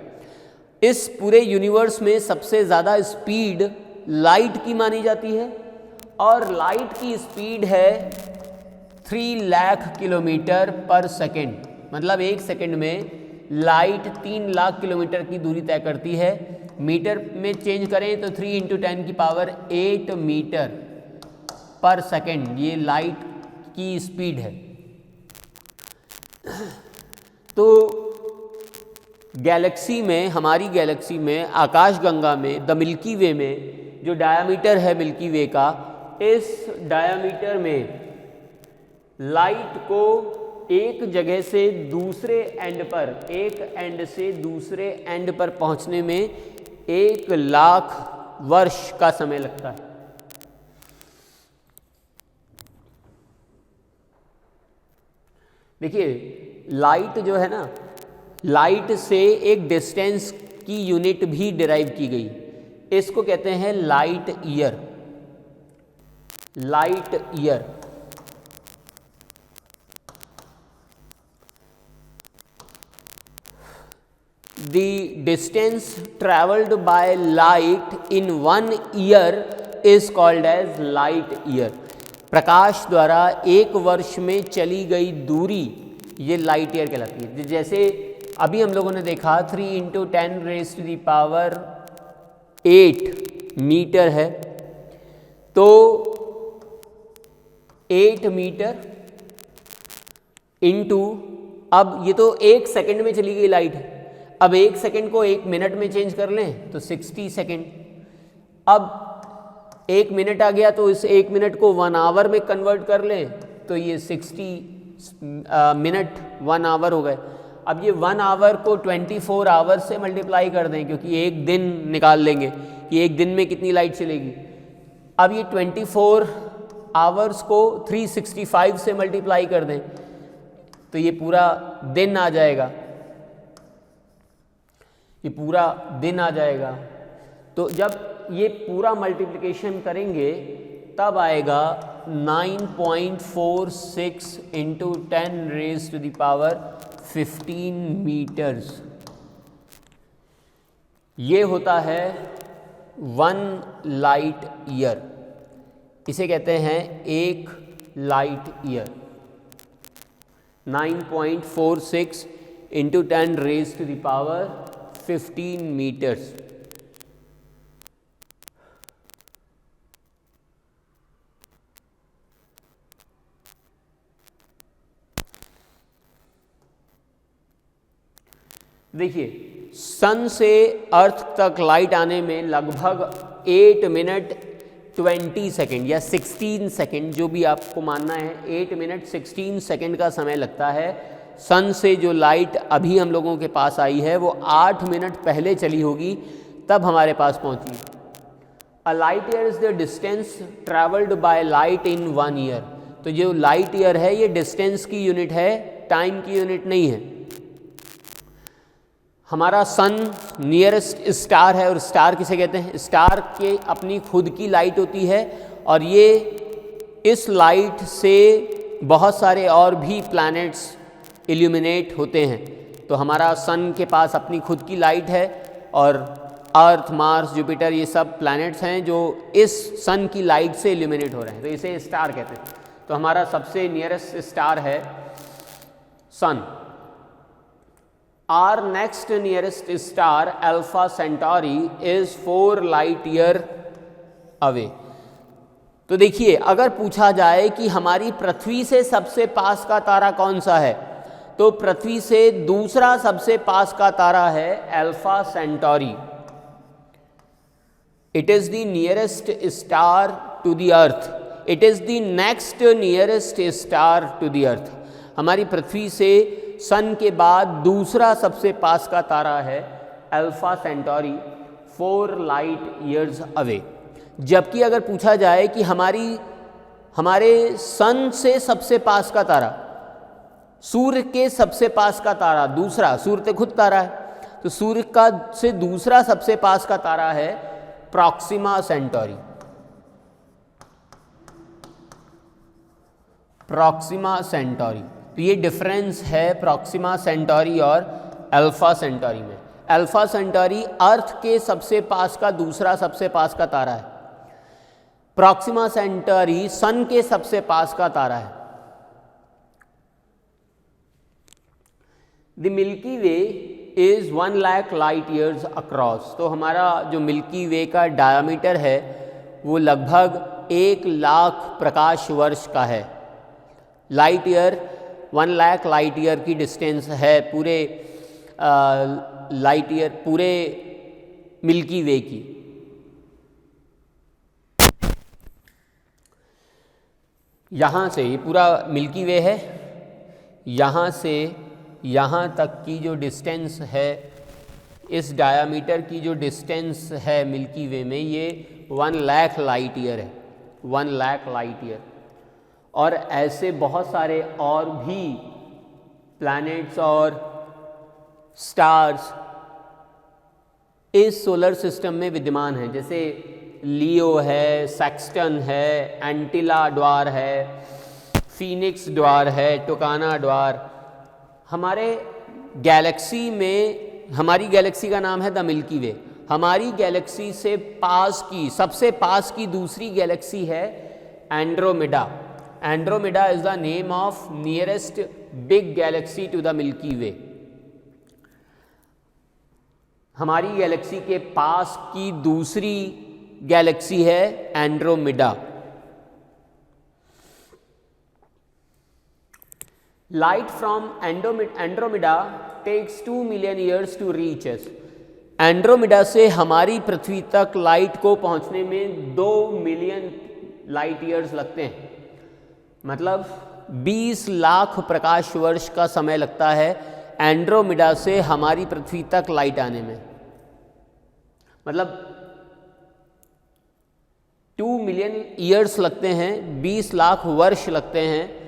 इस पूरे यूनिवर्स में सबसे ज़्यादा स्पीड लाइट की मानी जाती है और लाइट की स्पीड है 3 लाख किलोमीटर पर सेकेंड। मतलब 1 सेकेंड में लाइट 3 लाख किलोमीटर की दूरी तय करती है। मीटर में चेंज करें तो 3 × 10⁸ मीटर पर सेकेंड ये लाइट की स्पीड है। तो गैलेक्सी में, हमारी गैलेक्सी में, आकाशगंगा में, द मिल्की वे में जो डायामीटर है मिल्की वे का, इस डायामीटर में लाइट को एक जगह से दूसरे एंड पर, एक एंड से दूसरे एंड पर पहुंचने में 1 लाख वर्ष का समय लगता है। देखिए लाइट जो है ना, लाइट से एक डिस्टेंस की यूनिट भी डिराइव की गई, इसको कहते हैं light year. Light year the distance traveled by light in 1 year is called as light year। प्रकाश द्वारा 1 वर्ष में चली गई दूरी ये लाइट ईयर कहलाती है। जैसे अभी हम लोगों ने देखा 3 × 10⁸ मीटर है, तो 8 मीटर इंटू, अब ये तो 1 सेकंड में चली गई लाइट है, अब 1 सेकंड को 1 मिनट में चेंज कर लें तो 60 सेकंड। अब 1 मिनट आ गया तो इस 1 मिनट को 1 आवर में कन्वर्ट कर लें तो ये 60 मिनट 1 आवर हो गए। अब ये 1 आवर को 24 आवर से मल्टीप्लाई कर दें, क्योंकि 1 दिन निकाल लेंगे कि 1 दिन में कितनी लाइट चलेगी। अब ये 24 आवर्स को 365 से मल्टीप्लाई कर दें तो ये पूरा दिन आ जाएगा, ये पूरा दिन आ जाएगा। तो जब ये पूरा मल्टीप्लिकेशन करेंगे तब आएगा 9.46 × 10⁻15 मीटर्स। ये होता है 1 लाइट ईयर, इसे कहते हैं 1 लाइट ईयर। 9.46 × 10⁻15 मीटर्स। देखिए सन से अर्थ तक लाइट आने में लगभग 8 मिनट 20 सेकेंड या 16 सेकेंड, जो भी आपको मानना है, 8 मिनट 16 सेकेंड का समय लगता है। सन से जो लाइट अभी हम लोगों के पास आई है वो 8 मिनट पहले चली होगी, तब हमारे पास पहुंची। A light year is the distance travelled by light in 1 year. तो जो लाइट ईयर है ये डिस्टेंस की यूनिट है, टाइम की यूनिट नहीं है। हमारा सन नियरेस्ट स्टार है, और स्टार किसे कहते हैं? स्टार के अपनी खुद की लाइट होती है, और ये इस लाइट से बहुत सारे और भी प्लैनेट्स इल्यूमिनेट होते हैं। तो हमारा सन के पास अपनी खुद की लाइट है, और अर्थ, मार्स, जुपिटर, ये सब प्लैनेट्स हैं जो इस सन की लाइट से इल्यूमिनेट हो रहे हैं, तो इसे स्टार कहते हैं। तो हमारा सबसे नियरेस्ट स्टार है सन। Our next nearest star Alpha Centauri is 4 light year away। तो देखिए, अगर पूछा जाए कि हमारी पृथ्वी से सबसे पास का तारा कौन सा है, तो पृथ्वी से दूसरा सबसे पास का तारा है Alpha Centauri. It is the nearest star to the earth. It is the next nearest star to the earth. हमारी पृथ्वी से सन के बाद दूसरा सबसे पास का तारा है Alpha Centauri, 4 light years away. जबकि अगर पूछा जाए कि हमारे सन से सबसे पास का तारा, सूर्य के सबसे पास का तारा दूसरा, सूर्य तो खुद तारा है, तो सूर्य का से दूसरा सबसे पास का तारा है प्रॉक्सिमा सेंटोरी। Proxima Centauri. तो ये डिफरेंस है प्रॉक्सिमा सेंटोरी और अल्फा सेंटोरी में। अल्फा सेंटोरी अर्थ के सबसे पास का दूसरा सबसे पास का तारा है, प्रॉक्सिमा सेंटोरी सन के सबसे पास का तारा है। The Milky way is 1 lakh light years across. तो हमारा जो मिल्की वे का डायमीटर है वो लगभग 1 लाख प्रकाश वर्ष का है। Light year 1 lakh light year की डिस्टेंस है पूरे लाइट ईयर, पूरे मिल्की वे की। यहाँ से ये पूरा मिल्की वे है, यहाँ से यहाँ तक की जो डिस्टेंस है, इस डायामीटर की जो डिस्टेंस है मिल्की वे में, ये 1 लाख लाइट ईयर है, 1 लाख लाइट ईयर। और ऐसे बहुत सारे और भी प्लैनेट्स और स्टार्स इस सोलर सिस्टम में विद्यमान हैं, जैसे लियो है, सेक्सटन है, एंटिला है, फीनिक्स ड्वार है, टुकाना ड्वार। हमारे गैलेक्सी में, हमारी गैलेक्सी का नाम है द मिल्की वे। हमारी गैलेक्सी से पास की, सबसे पास की दूसरी गैलेक्सी है Andromeda. Andromeda is the name of nearest big galaxy to the Milky Way. हमारी गैलेक्सी के पास की दूसरी गैलेक्सी है Andromeda. Light from Andromeda takes 2 million years to reach us. Andromeda से हमारी पृथ्वी तक लाइट को पहुंचने में 2 मिलियन लाइट ईयर्स लगते हैं, मतलब 20 लाख प्रकाश वर्ष का समय लगता है एंड्रोमेडा से हमारी पृथ्वी तक लाइट आने में। मतलब 2 मिलियन ईयर्स लगते हैं, 20 लाख वर्ष लगते हैं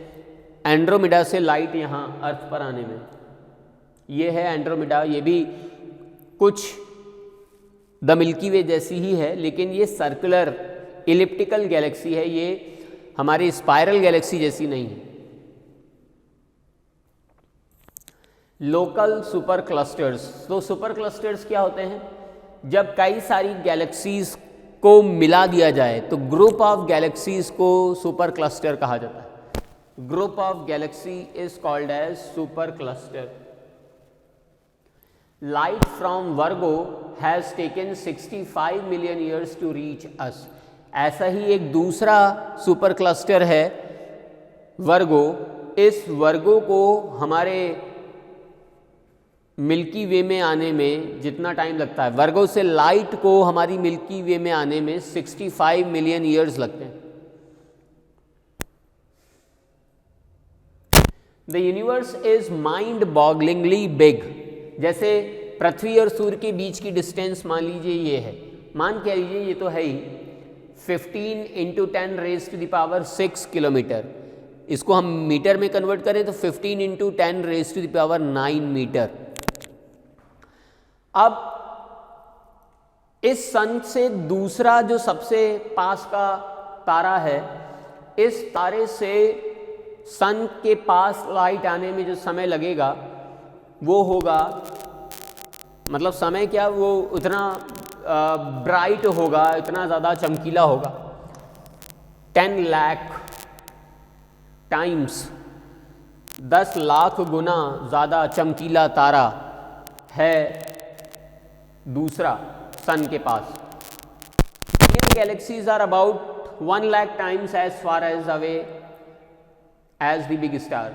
एंड्रोमेडा से लाइट यहाँ अर्थ पर आने में। ये है एंड्रोमेडा। ये भी कुछ द मिल्की वे जैसी ही है, लेकिन ये सर्कुलर इलिप्टिकल गैलेक्सी है, ये हमारी स्पाइरल गैलेक्सी जैसी नहीं है। Local super clusters. तो सुपर क्लस्टर्स क्या होते हैं? जब कई सारी गैलेक्सीज को मिला दिया जाए तो ग्रुप ऑफ गैलेक्सीज को सुपर क्लस्टर कहा जाता है। Group of galaxy is called as super cluster. Light from Virgo has taken 65 million years to reach us. ऐसा ही एक दूसरा सुपर क्लस्टर है वर्गो। इस वर्गो को हमारे मिल्की वे में आने में जितना टाइम लगता है, वर्गो से लाइट को हमारी मिल्की वे में आने में 65 मिलियन ईयर्स लगते हैं। The universe is mind bogglingly big. जैसे पृथ्वी और सूर्य के बीच की डिस्टेंस मान लीजिए ये है, मान के लीजिए ये तो है ही 15 × 10⁻⁶ किलोमीटर। इसको हम मीटर में कन्वर्ट करें तो 15 × 10⁻⁹ मीटर। अब इस सन से दूसरा जो सबसे पास का तारा है, इस तारे से सन के पास लाइट आने में जो समय लगेगा वो होगा, मतलब समय क्या, वो उतना ब्राइट होगा, इतना ज़्यादा चमकीला होगा, 10 लाख टाइम्स, 10 लाख गुना ज़्यादा चमकीला तारा है दूसरा सन के पास। Indian galaxies are about 1 lakh times as far as away as the big star।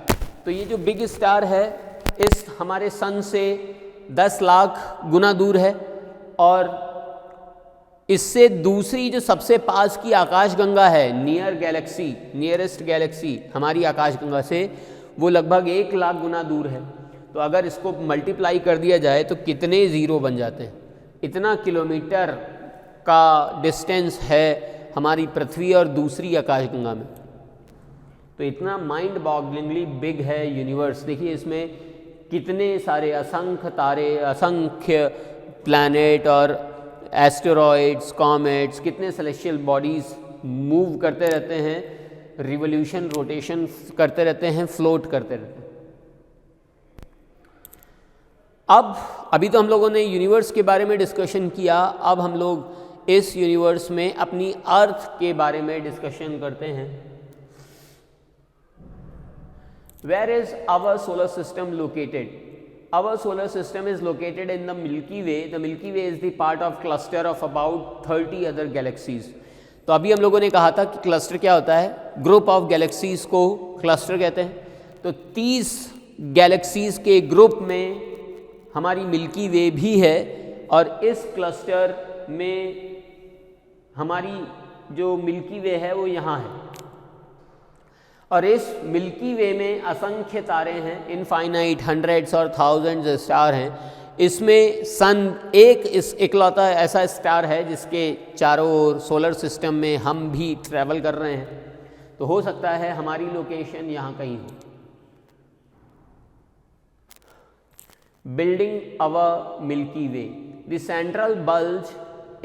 तो ये जो बिग स्टार है इस हमारे सन से 10 लाख गुना दूर है, और इससे दूसरी जो सबसे पास की आकाशगंगा है, नियरेस्ट गैलेक्सी हमारी आकाशगंगा से, वो लगभग 1 लाख गुना दूर है। तो अगर इसको मल्टीप्लाई कर दिया जाए तो कितने ज़ीरो बन जाते हैं। इतना किलोमीटर का डिस्टेंस है हमारी पृथ्वी और दूसरी आकाशगंगा में। तो इतना माइंड बॉगलिंगली बिग है यूनिवर्स। देखिए इसमें कितने सारे असंख्य तारे, असंख्य प्लैनेट और एस्टेरॉइड्स, कॉमेट्स, कितने सेलेस्टियल बॉडीज़ मूव करते रहते हैं, रिवोल्यूशन, रोटेशन करते रहते हैं, फ्लोट करते रहते हैं। अब अभी तो हम लोगों ने यूनिवर्स के बारे में डिस्कशन किया, अब हम लोग इस यूनिवर्स में अपनी अर्थ के बारे में डिस्कशन करते हैं। Where is our solar system located? Our solar system is located in the Milky Way. The Milky Way is the part of cluster of about 30 other galaxies. तो अभी हम लोगों ने कहा था कि क्लस्टर क्या होता है, ग्रुप ऑफ गैलेक्सीज़ को क्लस्टर कहते हैं। तो 30 गैलेक्सीज़ के ग्रुप में हमारी मिल्की वे भी है, और इस क्लस्टर में हमारी जो मिल्की वे है वो यहाँ है, और इस मिल्की वे में असंख्य तारे हैं, इनफाइनाइट, हंड्रेड्स और थाउजेंड्स स्टार हैं। इसमें सन एक इस इकलौता ऐसा स्टार है जिसके चारों ओर सोलर सिस्टम में हम भी ट्रैवल कर रहे हैं। तो हो सकता है हमारी लोकेशन यहाँ कहीं हो। Building our Milky Way, the central bulge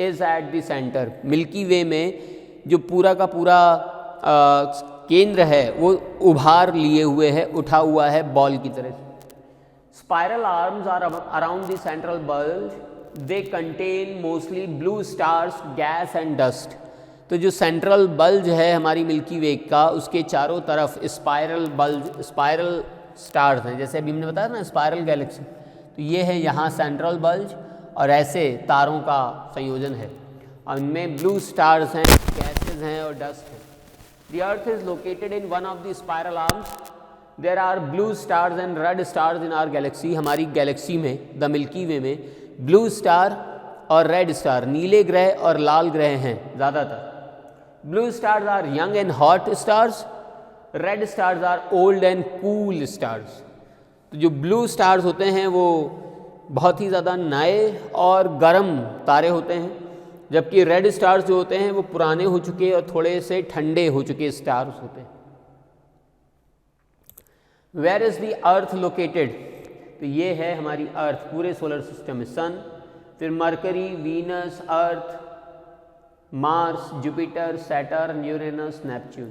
is at the centre. Milky Way में जो पूरा का पूरा केंद्र है वो उभार लिए हुए है, उठा हुआ है बॉल की तरह। Spiral arms are around the central bulge, they contain mostly blue stars, gas and dust. तो जो सेंट्रल बल्ज है हमारी मिल्की वे का, उसके चारों तरफ स्पाइरल बल्ज, स्पाइरल स्टार्स हैं। जैसे अभी हमने बताया ना स्पाइरल गैलेक्सी, तो ये है यहाँ सेंट्रल बल्ज, और ऐसे तारों का संयोजन है, और इनमें ब्लू स्टार्स हैं, गैसेज हैं और डस्ट है। The Earth is located in one of the spiral arms. There are blue stars and red stars in our galaxy. हमारी गैलेक्सी में, द मिल्की वे में, ब्लू स्टार और रेड स्टार, नीले ग्रह और लाल ग्रह हैं ज़्यादातर। Blue stars are young and hot stars, red stars are old and cool stars. तो जो ब्लू स्टार्स होते हैं वो बहुत ही ज़्यादा नए और गर्म तारे होते हैं, जबकि रेड स्टार्स जो होते हैं वो पुराने हो चुके और थोड़े से ठंडे हो चुके स्टार्स होते हैं। Where is the earth located? तो ये है हमारी अर्थ पूरे सोलर सिस्टम में। सन, फिर Mercury, Venus, Earth, Mars, Jupiter, Saturn, Uranus, Neptune.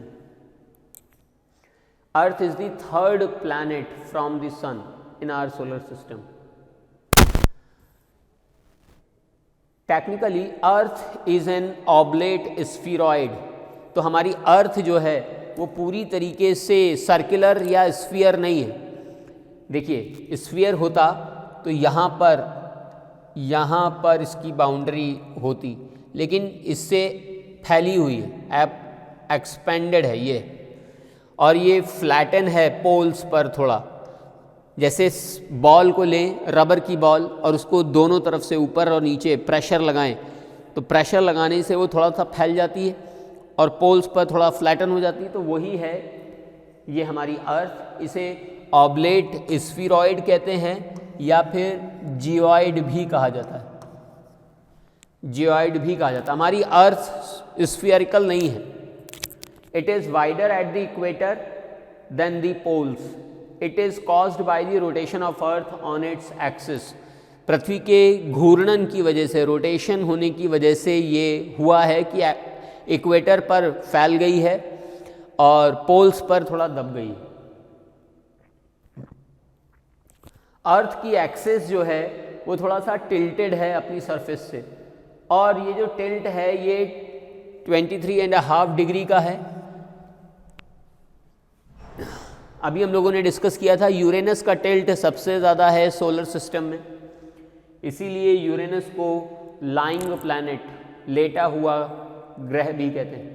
Earth is the third planet from the sun in our solar system. Technically Earth is an oblate spheroid. तो हमारी अर्थ जो है वो पूरी तरीके से सर्कुलर या स्फीयर नहीं है। देखिए स्फीयर होता तो यहाँ पर इसकी बाउंड्री होती, लेकिन इससे फैली हुई है, एक्सपेंडेड है ये, और ये फ्लैटन है पोल्स पर थोड़ा। जैसे बॉल को लें, रबर की बॉल, और उसको दोनों तरफ से ऊपर और नीचे प्रेशर लगाएं, तो प्रेशर लगाने से वो थोड़ा सा फैल जाती है और पोल्स पर थोड़ा फ्लैटन हो जाती है। तो वही है ये हमारी अर्थ। इसे ऑब्लेट स्फीरॉइड कहते हैं या फिर जियोइड भी कहा जाता है, जियोइड भी कहा जाता है। हमारी अर्थ स्फीयरिकल नहीं है। It is wider at the equator than the poles. It is caused by the rotation of Earth on its axis. पृथ्वी के घूर्णन की वजह से, रोटेशन होने की वजह से ये हुआ है कि इक्वेटर पर फैल गई है और पोल्स पर थोड़ा दब गई है। अर्थ की एक्सिस जो है वो थोड़ा सा टिल्टेड है अपनी सरफेस से, और ये जो टिल्ट है ये 23.5 डिग्री का है। अभी हम लोगों ने डिस्कस किया था यूरेनस का टिल्ट सबसे ज़्यादा है सोलर सिस्टम में, इसीलिए यूरेनस को लाइंग प्लैनेट, लेटा हुआ ग्रह भी कहते हैं।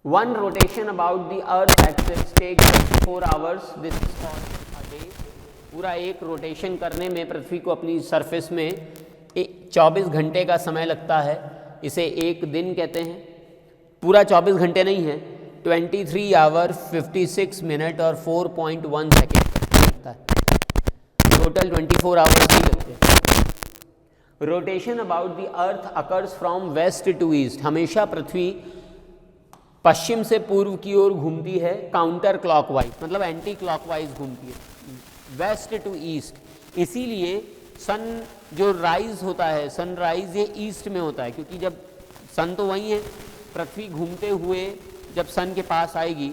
One rotation about the earth axis takes 4 hours, this is called a day. पूरा एक रोटेशन करने में पृथ्वी को अपनी सरफेस में 24 घंटे का समय लगता है, इसे एक दिन कहते हैं। पूरा 24 घंटे नहीं है, 23 आवर 56 मिनट और 4.1 सेकेंड लगता है। टोटल 24 आवर्स ही लगते हैं। Rotation about the earth occurs from west to east. हमेशा पृथ्वी पश्चिम से पूर्व की ओर घूमती है, काउंटर क्लॉकवाइज, मतलब एंटी क्लॉकवाइज घूमती है, वेस्ट टू ईस्ट। इसीलिए सन जो राइज होता है, सनराइज ये ईस्ट में होता है, क्योंकि जब सन तो वही है, पृथ्वी घूमते हुए जब सन के पास आएगी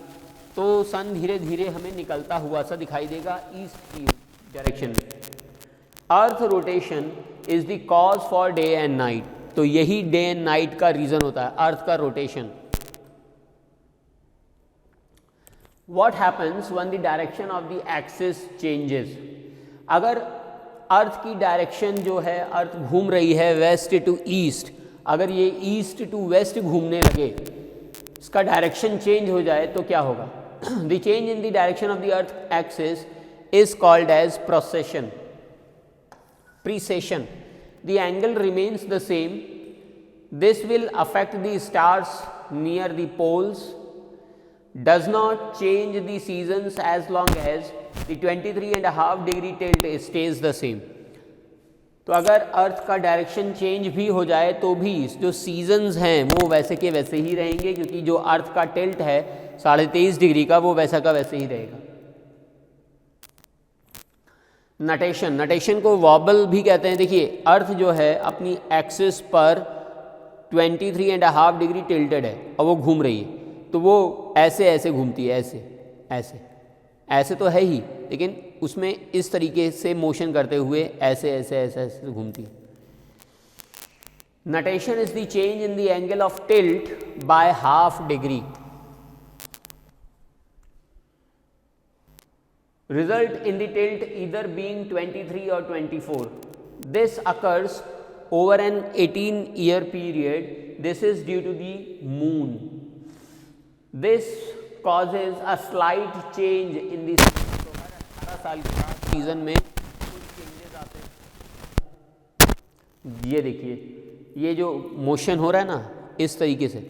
तो सन धीरे धीरे हमें निकलता हुआ सा दिखाई देगा ईस्ट की डायरेक्शन में। Earth rotation is the cause for day and night. तो यही डे एंड नाइट का रीजन होता है, अर्थ का rotation. What happens when the direction of the axis changes? अगर अर्थ की डायरेक्शन जो है, अर्थ घूम रही है वेस्ट टू ईस्ट, अगर ये ईस्ट टू वेस्ट घूमने लगे, इसका डायरेक्शन चेंज हो जाए तो क्या होगा? The change in the direction of the earth axis is called as precession, precession. The angle remains the same. This will affect the stars near the poles. Does not change the seasons as long as the 23.5 degree tilt stays the same. तो अगर अर्थ का direction change भी हो जाए तो भी जो seasons हैं वो वैसे के वैसे ही रहेंगे, क्योंकि जो अर्थ का टिल्ट है 23.5 डिग्री का, वो वैसा का वैसे ही रहेगा। नटेशन, नटेशन को वॉबल भी कहते हैं। देखिए अर्थ जो है अपनी एक्सिस पर 23.5 डिग्री टिल्टेड है और वो घूम रही है, तो वो ऐसे ऐसे घूमती है, ऐसे ऐसे ऐसे तो है ही, लेकिन उसमें इस तरीके से मोशन करते हुए ऐसे ऐसे ऐसे ऐसे घूमती है। Natesan is the change in the angle of tilt by half degree. Result in the tilt either being 23 or 24. This occurs over an 18-year period. This is due to the moon. This causes a slight change in the season. तो हर 18 साल के बाद season में कुछ changes आते हैं। ये देखिए, ये जो मोशन हो रहा है ना इस तरीके से,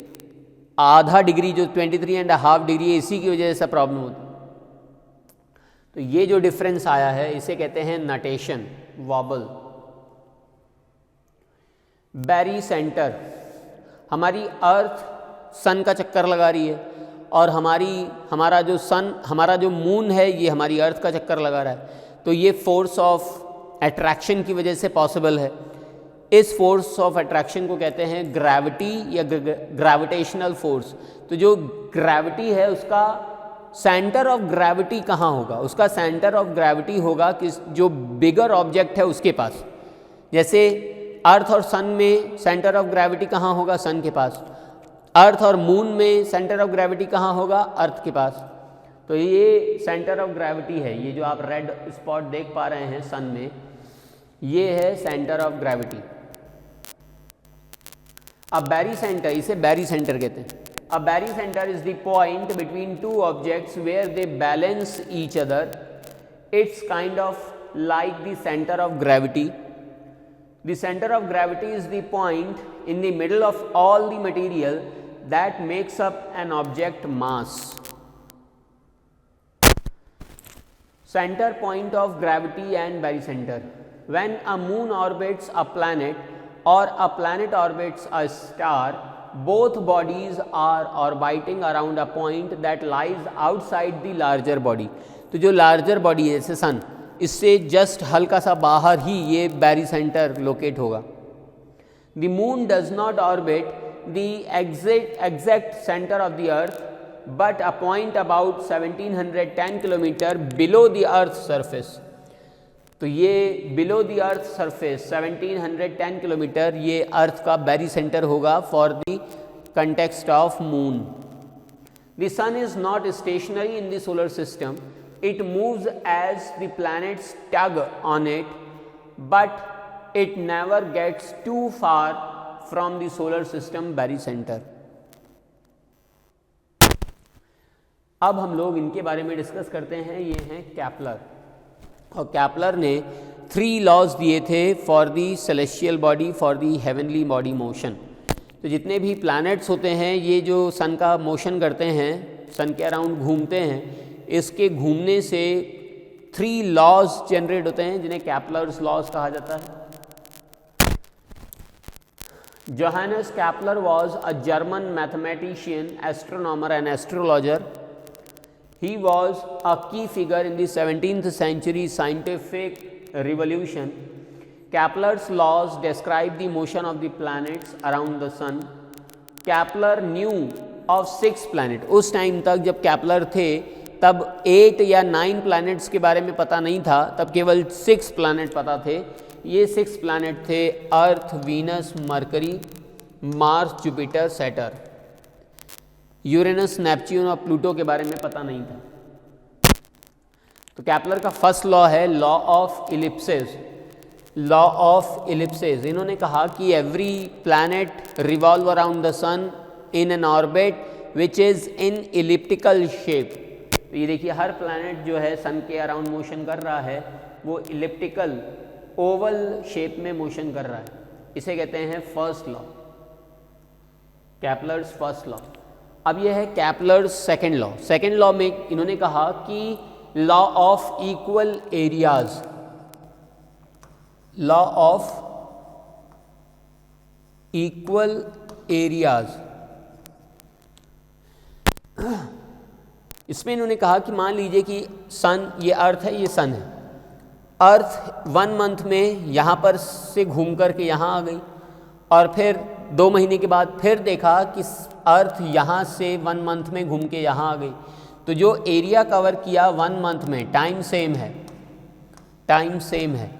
आधा डिग्री जो 23.5 डिग्री है, इसी की वजह से ऐसा प्रॉब्लम होती है। तो ये जो डिफरेंस आया है इसे कहते हैं नटेशन, वॉबल। बैरी सेंटर, हमारी अर्थ सन का चक्कर लगा रही है और हमारा जो मून है ये हमारी अर्थ का चक्कर लगा रहा है। तो ये फोर्स ऑफ अट्रैक्शन की वजह से पॉसिबल है। इस फोर्स ऑफ अट्रैक्शन को कहते हैं ग्रेविटी या ग्रेविटेशनल फोर्स। तो जो ग्रेविटी है उसका सेंटर ऑफ ग्रेविटी कहाँ होगा? उसका सेंटर ऑफ ग्रेविटी होगा कि जो बिगर ऑब्जेक्ट है उसके पास। जैसे अर्थ और सन में सेंटर ऑफ ग्रेविटी कहाँ होगा? सन के पास। अर्थ और मून में सेंटर ऑफ ग्रेविटी कहाँ होगा? अर्थ के पास। तो ये सेंटर ऑफ ग्रेविटी है, ये जो आप रेड स्पॉट देख पा रहे हैं सन में, ये है सेंटर ऑफ ग्रेविटी। अब बैरी सेंटर, इसे बैरी सेंटर कहते हैं। A barycenter is the point between two objects where they balance each other It's kind of like the center of gravity. The center of gravity is the point in the middle of all the material that makes up an object mass. Center point of gravity and barycenter. When a moon orbits a planet or a planet orbits a star, both bodies are orbiting around a point that lies outside the larger body. तो जो larger body है जैसे सन, इससे just हल्का सा बाहर ही ये barycenter locate होगा. The moon does not orbit the exact center of the earth, but a point about 1710 kilometre below the earth's surface. तो ये below the earth surface 1710 kilometre ये अर्थ का barycenter होगा for the context of moon. The sun is not stationary in the solar system. It moves as the planets tug on it, but it never gets too far from the solar system barycenter. अब हम लोग इनके बारे में discuss करते हैं. ये हैं कैपलर, और कैपलर ने 3 लॉज दिए थे for the celestial body, for the heavenly body motion. तो जितने भी प्लैनेट्स होते हैं ये जो सन का मोशन करते हैं, सन के अराउंड घूमते हैं, इसके घूमने से 3 लॉज जनरेट होते हैं जिन्हें कैपलर्स लॉज कहा जाता है. Johannes कैपलर was a German mathematician, astronomer and astrologer. He was a key figure in the 17th century scientific revolution. Kepler's laws describe the motion of the planets around the sun. Kepler knew of 6 planets. उस time तक जब कैपलर थे तब 8 या 9 planets के बारे में पता नहीं था, तब केवल 6 प्लैनेट पता थे. ये 6 प्लैनेट थे Earth, Venus, Mercury, Mars, Jupiter, Saturn. Uranus, Neptune और प्लूटो के बारे में पता नहीं था. तो कैपलर का फर्स्ट लॉ है law of ellipses. Law of ellipses, इन्होंने कहा कि every planet revolve around the sun in an orbit which is in elliptical shape. तो ये देखिए हर प्लैनेट जो है सन के अराउंड मोशन कर रहा है वो इलिप्टिकल ओवल शेप में मोशन कर रहा है. इसे कहते हैं first law, Kepler's first law. अब यह है Kepler's second law. Second law में इन्होंने कहा कि law of equal areas, law of equal areas. इसमें इन्होंने कहा कि मान लीजिए कि सन, ये अर्थ है, ये सन है. अर्थ 1 मंथ में यहाँ पर से घूम करके यहाँ आ गई, और फिर 2 महीने के बाद फिर देखा कि अर्थ यहाँ से 1 मंथ में घूम के यहाँ आ गई. तो जो एरिया कवर किया 1 मंथ में, टाइम सेम है, टाइम सेम है,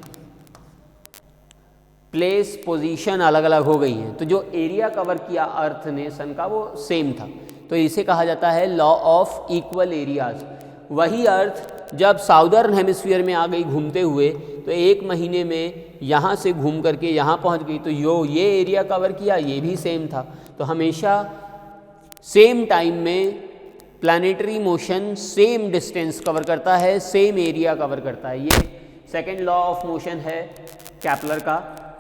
प्लेस पोजीशन अलग अलग हो गई है. तो जो एरिया कवर किया अर्थ ने सन का वो सेम था. तो इसे कहा जाता है लॉ ऑफ इक्वल एरियाज. वही अर्थ जब साउदर्न हेमिस्फीयर में आ गई घूमते हुए, तो 1 महीने में यहाँ से घूम करके यहाँ पहुँच गई, तो ये एरिया कवर किया, ये भी सेम था. तो हमेशा सेम टाइम में planetary motion same distance cover करता है, सेम एरिया कवर करता है. ये सेकेंड लॉ ऑफ मोशन है कैपलर का.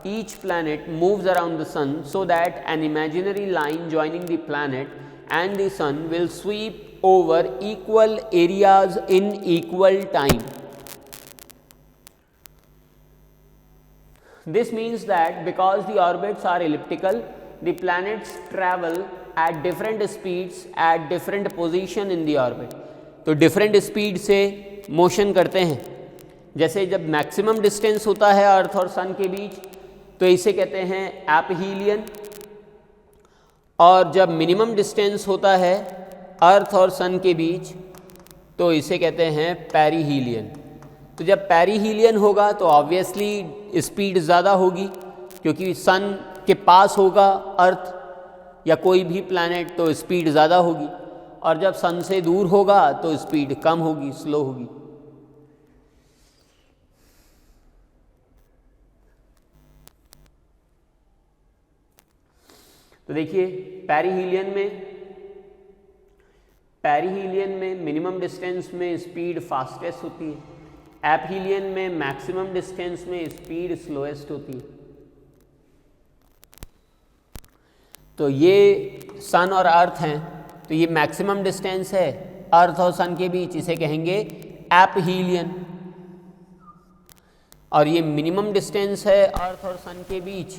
Each planet moves around the sun so that an imaginary line joining the planet and the sun will sweep over equal areas in equal time. This means that because the orbits are elliptical, the planets travel at different speeds at different position in the orbit. तो different speed से motion करते हैं. जैसे जब maximum distance होता है अर्थ और सन के बीच, तो इसे कहते हैं एपहीलियन. और जब मिनिमम डिस्टेंस होता है अर्थ और सन के बीच, तो इसे कहते हैं पेरीहीलियन. तो जब पेरीहीलियन होगा तो ऑब्वियसली स्पीड ज़्यादा होगी, क्योंकि सन के पास होगा अर्थ या कोई भी प्लैनेट, तो स्पीड ज़्यादा होगी. और जब सन से दूर होगा तो स्पीड कम होगी, स्लो होगी. तो देखिए पेरीहीलियन में मिनिमम डिस्टेंस में स्पीड फास्टेस्ट होती है, एपहीलियन में मैक्सिमम डिस्टेंस में स्पीड स्लोएस्ट होती है। तो ये सन और अर्थ हैं, तो ये मैक्सिमम डिस्टेंस है अर्थ और सन के बीच, इसे कहेंगे एपहीलियन। और ये मिनिमम डिस्टेंस है अर्थ और सन के बीच,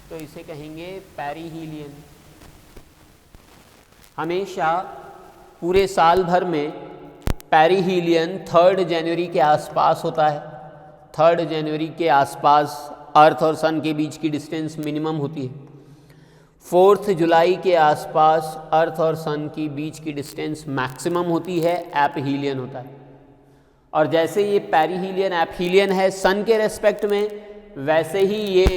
तो इसे कहेंगे पेरिहीलियन। हमेशा पूरे साल भर में पेरिहीलियन 3 जनवरी के आसपास होता है। 3 जनवरी के आसपास अर्थ और सन के बीच की डिस्टेंस मिनिमम होती है। 4 जुलाई के आसपास अर्थ और सन की बीच की डिस्टेंस मैक्सिमम होती है, एपहीलियन होता है। और जैसे ये पेरिहीलियन एपहीलियन है सन के रेस्पेक्ट में, वैसे ही ये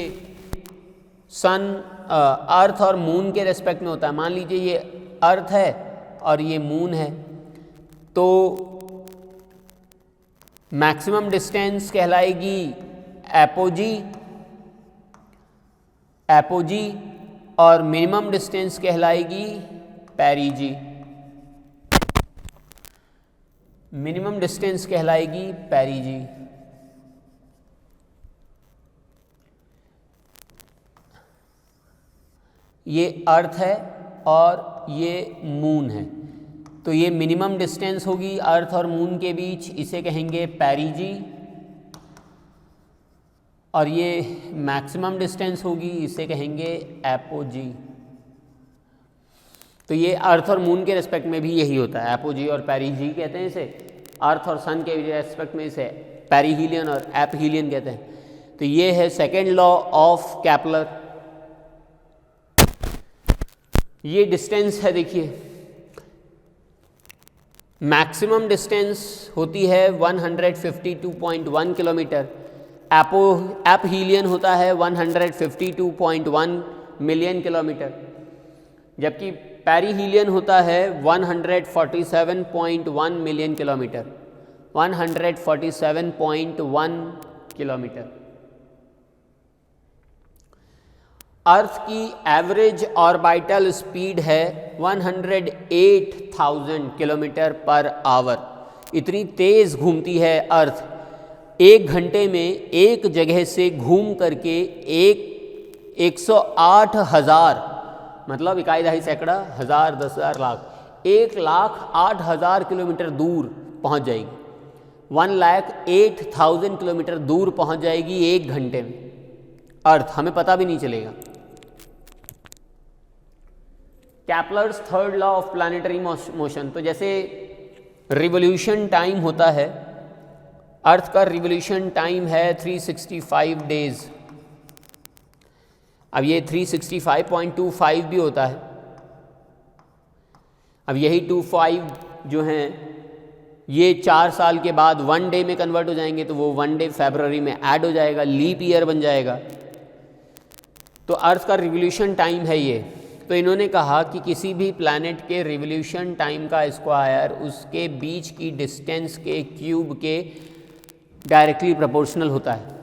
सन अर्थ और मून के रेस्पेक्ट में होता है। मान लीजिए ये अर्थ है और ये मून है, तो मैक्सिमम डिस्टेंस कहलाएगी एपोजी और मिनिमम डिस्टेंस कहलाएगी पेरिजी। मिनिमम डिस्टेंस कहलाएगी पेरिजी। ये अर्थ है और ये मून है, तो ये मिनिमम डिस्टेंस होगी अर्थ और मून के बीच, इसे कहेंगे पेरिजी। और ये मैक्सिमम डिस्टेंस होगी, इसे कहेंगे एपोजी। तो ये अर्थ और मून के रेस्पेक्ट में भी यही होता है, एपोजी और पेरिजी कहते हैं इसे। अर्थ और सन के रेस्पेक्ट में इसे पेरिहीलियन और एपहीलियन कहते हैं। तो ये है सेकेंड लॉ ऑफ केपलर। ये डिस्टेंस है, देखिए मैक्सिमम डिस्टेंस होती है 152.1 किलोमीटर, एपहीलियन होता है 152.1 मिलियन किलोमीटर, जबकि पेरिहीलियन होता है 147.1 मिलियन किलोमीटर, 147.1 किलोमीटर। अर्थ की एवरेज ऑर्बिटल स्पीड है 108,000 किलोमीटर पर आवर। इतनी तेज़ घूमती है अर्थ, 1 घंटे में एक जगह से घूम करके 108,000, मतलब इकाई दहाई सैकड़ा, हज़ार, 10,000, लाख, 1,08,000 किलोमीटर दूर पहुंच जाएगी। 1,08,000 किलोमीटर दूर पहुंच जाएगी 1 घंटे में अर्थ, हमें पता भी नहीं चलेगा। Kepler's third law of planetary motion. तो जैसे रिवोल्यूशन टाइम होता है, अर्थ का रिवोल्यूशन टाइम है 365 डेज। अब ये 365.25 भी होता है। अब यही 25 जो हैं ये 4 साल के बाद 1 डे में कन्वर्ट हो जाएंगे, तो वो 1 डे फरवरी में ऐड हो जाएगा, लीप ईयर बन जाएगा। तो अर्थ का रिवोल्यूशन टाइम है ये। तो इन्होंने कहा कि किसी भी प्लैनेट के रिवोल्यूशन टाइम का स्क्वायर उसके बीच की डिस्टेंस के क्यूब के डायरेक्टली प्रोपोर्शनल होता है।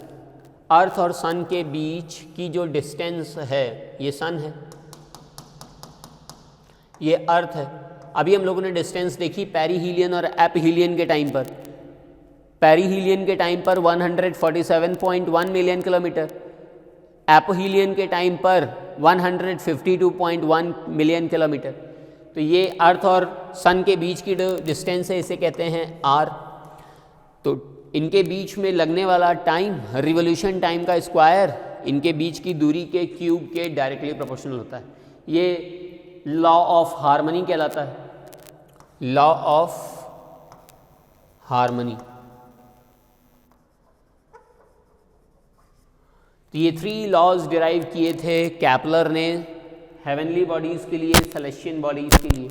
अर्थ और सन के बीच की जो डिस्टेंस है, ये सन है, ये अर्थ है। अभी हम लोगों ने डिस्टेंस देखी पेरिहीलियन और एपहीलियन के टाइम पर। पेरिहीलियन के टाइम पर 147.1 मिलियन किलोमीटर, एपहीलियन के टाइम पर 152.1 मिलियन किलोमीटर। तो ये अर्थ और सन के बीच की जो डिस्टेंस है, इसे कहते हैं आर। तो इनके बीच में लगने वाला टाइम, रिवोल्यूशन टाइम का स्क्वायर, इनके बीच की दूरी के क्यूब के डायरेक्टली प्रोपोर्शनल होता है। ये लॉ ऑफ हार्मनी कहलाता है, लॉ ऑफ हार्मनी। तो ये 3 लॉज डिराइव किए थे केपलर ने हेवनली बॉडीज़ के लिए, सेलेस्टियल बॉडीज़ के लिए।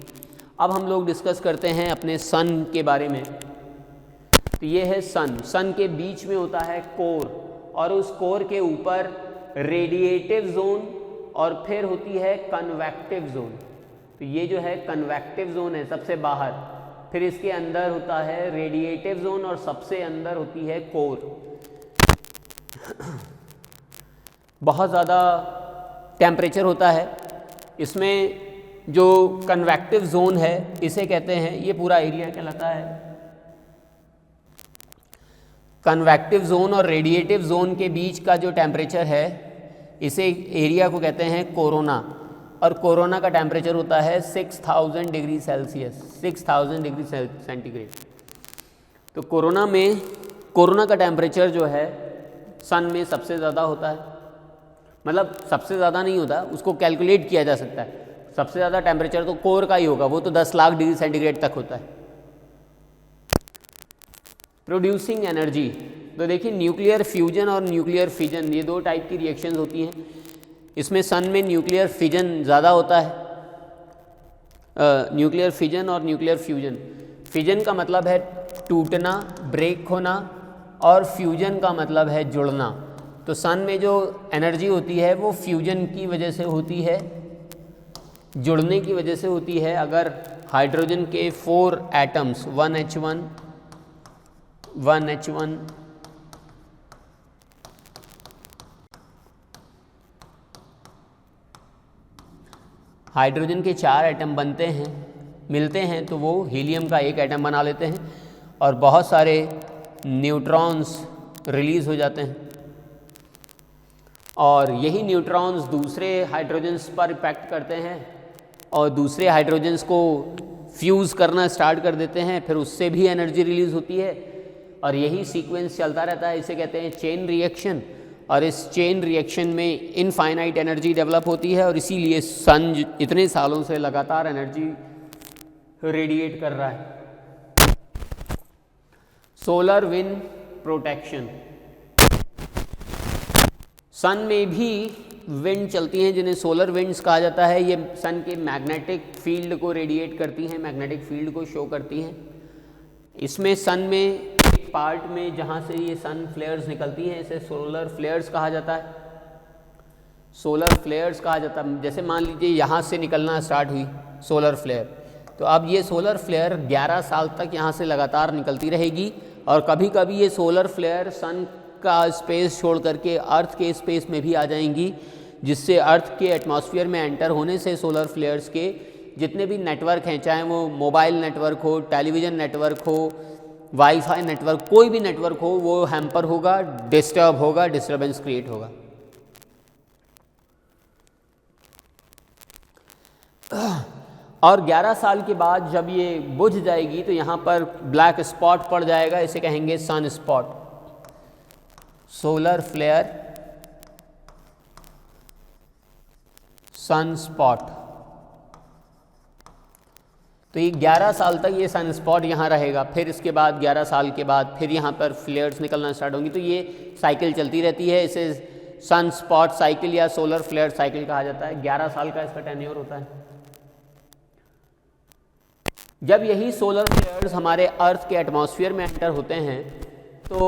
अब हम लोग डिस्कस करते हैं अपने सन के बारे में। तो ये है सन। सन के बीच में होता है कोर, और उस कोर के ऊपर रेडिएटिव जोन और फिर होती है कन्वेक्टिव जोन। तो ये जो है कन्वेक्टिव जोन है सबसे बाहर, फिर इसके अंदर होता है रेडिएटिव जोन और सबसे अंदर होती है कोर। बहुत ज़्यादा टेम्परेचर होता है इसमें। जो कन्वेक्टिव जोन है इसे कहते हैं, ये पूरा एरिया कहलाता है कन्वेक्टिव जोन और रेडिएटिव जोन के बीच का जो टेम्परेचर है इसे एरिया को कहते हैं कोरोना, और कोरोना का टेम्परेचर होता है 6000 डिग्री सेल्सियस, 6000 डिग्री सेंटीग्रेड। तो कोरोना का टेम्परेचर जो है सन में सबसे ज़्यादा होता है, मतलब सबसे ज़्यादा नहीं होता, उसको कैलकुलेट किया जा सकता है। सबसे ज़्यादा टेम्परेचर तो कोर का ही होगा, वो तो 10 लाख डिग्री सेंटीग्रेड तक होता है। प्रोड्यूसिंग एनर्जी, तो देखिए न्यूक्लियर फ्यूजन और न्यूक्लियर फिजन ये दो टाइप की रिएक्शंस होती हैं। इसमें सन में न्यूक्लियर फिजन ज़्यादा होता है, न्यूक्लियर फिजन और न्यूक्लियर फ्यूजन। फिजन का मतलब है टूटना, ब्रेक होना, और फ्यूजन का मतलब है जुड़ना। तो सन में जो एनर्जी होती है वो फ्यूजन की वजह से होती है, जुड़ने की वजह से होती है। अगर हाइड्रोजन के 4 एटम्स 1H1 हाइड्रोजन के 4 एटम बनते हैं, मिलते हैं, तो वो हीलियम का 1 एटम बना लेते हैं और बहुत सारे न्यूट्रॉन्स रिलीज़ हो जाते हैं, और यही न्यूट्रॉन्स दूसरे हाइड्रोजन्स पर इम्पैक्ट करते हैं और दूसरे हाइड्रोजन्स को फ्यूज़ करना स्टार्ट कर देते हैं, फिर उससे भी एनर्जी रिलीज़ होती है, और यही सीक्वेंस चलता रहता है। इसे कहते हैं चेन रिएक्शन, और इस चेन रिएक्शन में इनफाइनाइट एनर्जी डेवलप होती है, और इसीलिए सन इतने सालों से लगातार एनर्जी रेडिएट कर रहा है। सोलर विंड प्रोटेक्शन, सन में भी विंड चलती हैं जिन्हें सोलर विंड्स कहा जाता है। ये सन के मैग्नेटिक फील्ड को रेडिएट करती हैं, मैग्नेटिक फील्ड को शो करती हैं। इसमें सन में एक पार्ट में जहाँ से ये सन फ्लेयर्स निकलती हैं इसे सोलर फ्लेयर्स कहा जाता है, सोलर फ्लेयर्स कहा जाता है। जैसे मान लीजिए यहाँ से निकलना स्टार्ट हुई सोलर फ्लेयर, तो अब ये सोलर फ्लेयर 11 साल तक यहाँ से लगातार निकलती रहेगी, और कभी कभी ये सोलर फ्लेयर सन का स्पेस छोड़ करके अर्थ के स्पेस में भी आ जाएंगी, जिससे अर्थ के एटमॉस्फेयर में एंटर होने से सोलर फ्लेयर्स के जितने भी नेटवर्क हैं, चाहे वो मोबाइल नेटवर्क हो, टेलीविज़न नेटवर्क हो, वाईफाई नेटवर्क, कोई भी नेटवर्क हो, वो हैम्पर होगा, डिस्टर्ब होगा, डिस्टर्बेंस क्रिएट होगा। और 11 साल के बाद जब ये बुझ जाएगी तो यहाँ पर ब्लैक स्पॉट पड़ जाएगा, इसे कहेंगे sun spot, solar flare, sun spot. तो ये 11 साल तक ये सन स्पॉट यहाँ रहेगा, फिर इसके बाद 11 साल के बाद फिर यहाँ पर फ्लेयर्स निकलना स्टार्ट होंगी। तो ये साइकिल चलती रहती है, इसे सन स्पॉट साइकिल या सोलर फ्लेयर साइकिल कहा जाता है। 11 साल का इसका टेन्योर होता है। जब यही सोलर फ्लेयर्स हमारे अर्थ के एटमॉस्फेयर में एंटर होते हैं तो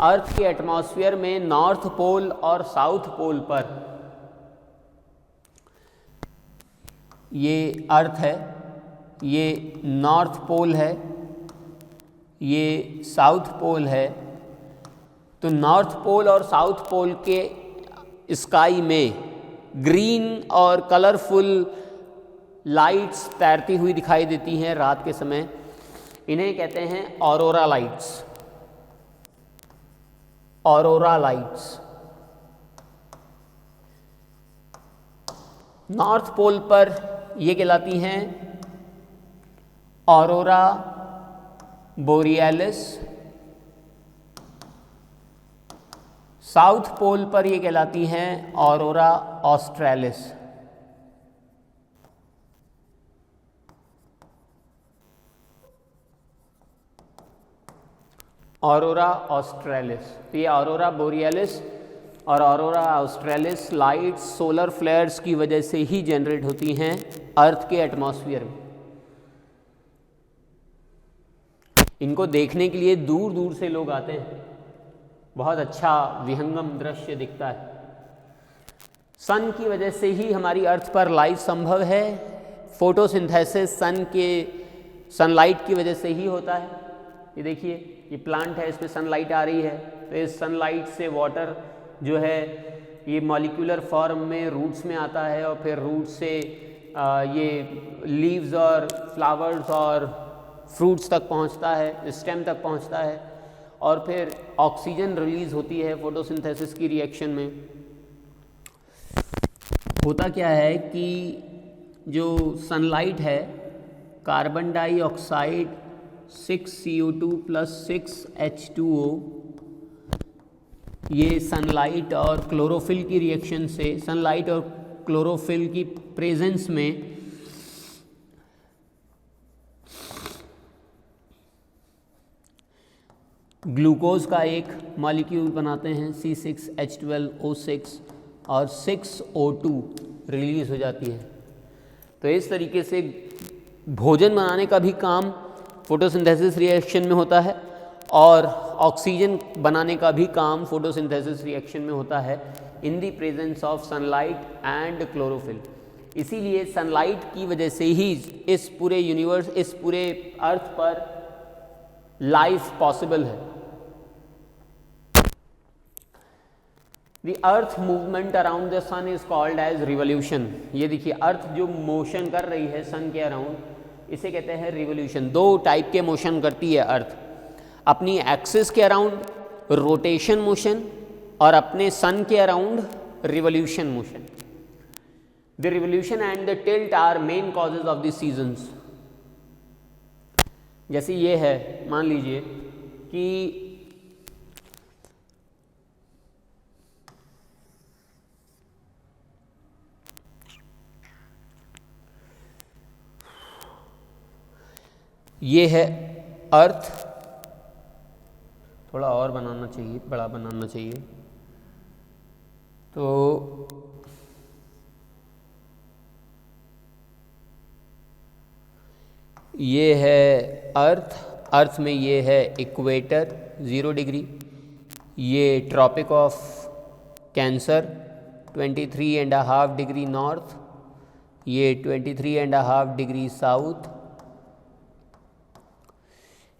अर्थ के एटमॉस्फेयर में नॉर्थ पोल और साउथ पोल पर, ये अर्थ है, ये नॉर्थ पोल है, ये साउथ पोल है, तो नॉर्थ पोल और साउथ पोल के स्काई में ग्रीन और कलरफुल लाइट्स तैरती हुई दिखाई देती हैं रात के समय। इन्हें कहते हैं aurora lights, aurora lights. North pole पर ये कहलाती हैं ऑरोरा बोरियालिस, साउथ पोल पर ये कहलाती हैं ऑरोरा ऑस्ट्रेलिस। ऑरोरा ऑस्ट्रेलिस, तो ये ऑरोरा बोरियालिस और aurora australis lights solar flares की वजह से ही जनरेट होती हैं अर्थ के एटमॉस्फेयर में। इनको देखने के लिए दूर दूर से लोग आते हैं, बहुत अच्छा विहंगम दृश्य दिखता है। सन की वजह से ही हमारी अर्थ पर लाइफ संभव है। फोटोसिंथेसिस सन के सनलाइट की वजह से ही होता है। ये देखिए, ये प्लांट है, इसमें सनलाइट आ रही है, तो इस सनलाइट से वाटर जो है ये मॉलिक्यूलर फॉर्म में रूट्स में आता है, और फिर रूट से ये लीव्स और फ्लावर्स और फ्रूट्स तक पहुंचता है, स्टेम तक पहुंचता है, और फिर ऑक्सीजन रिलीज होती है फोटोसिंथेसिस की रिएक्शन में। होता क्या है कि जो सनलाइट है, कार्बन डाइऑक्साइड 6CO2 + 6H2O, ये सनलाइट और क्लोरोफिल की रिएक्शन से, सनलाइट और क्लोरोफिल की प्रेजेंस में ग्लूकोज का एक मॉलिक्यूल बनाते हैं C6H12O6 और 6O2 रिलीज हो जाती है। तो इस तरीके से भोजन बनाने का भी काम फोटोसिंथेसिस रिएक्शन में होता है और ऑक्सीजन बनाने का भी काम फोटोसिंथेसिस रिएक्शन में होता है in the presence of sunlight and chlorophyll. इसीलिए सनलाइट की वजह से ही इस पूरे यूनिवर्स, इस पूरे अर्थ पर लाइफ पॉसिबल है। The earth movement around the sun is called as revolution. ये देखिए, अर्थ जो मोशन कर रही है सन के अराउंड, इसे कहते हैं रिवोल्यूशन। दो टाइप के मोशन करती है अर्थ, अपनी एक्सिस के अराउंड रोटेशन मोशन और अपने सन के around revolution motion. The revolution and the tilt are main causes of the seasons. जैसे ये है, मान लीजिए कि ये है अर्थ, थोड़ा और बनाना चाहिए, बड़ा बनाना चाहिए। तो ये है अर्थ, अर्थ में ये है इक्वेटर 0 डिग्री, ये Tropic of Cancer 23.5 degree north, ये 23.5 डिग्री साउथ।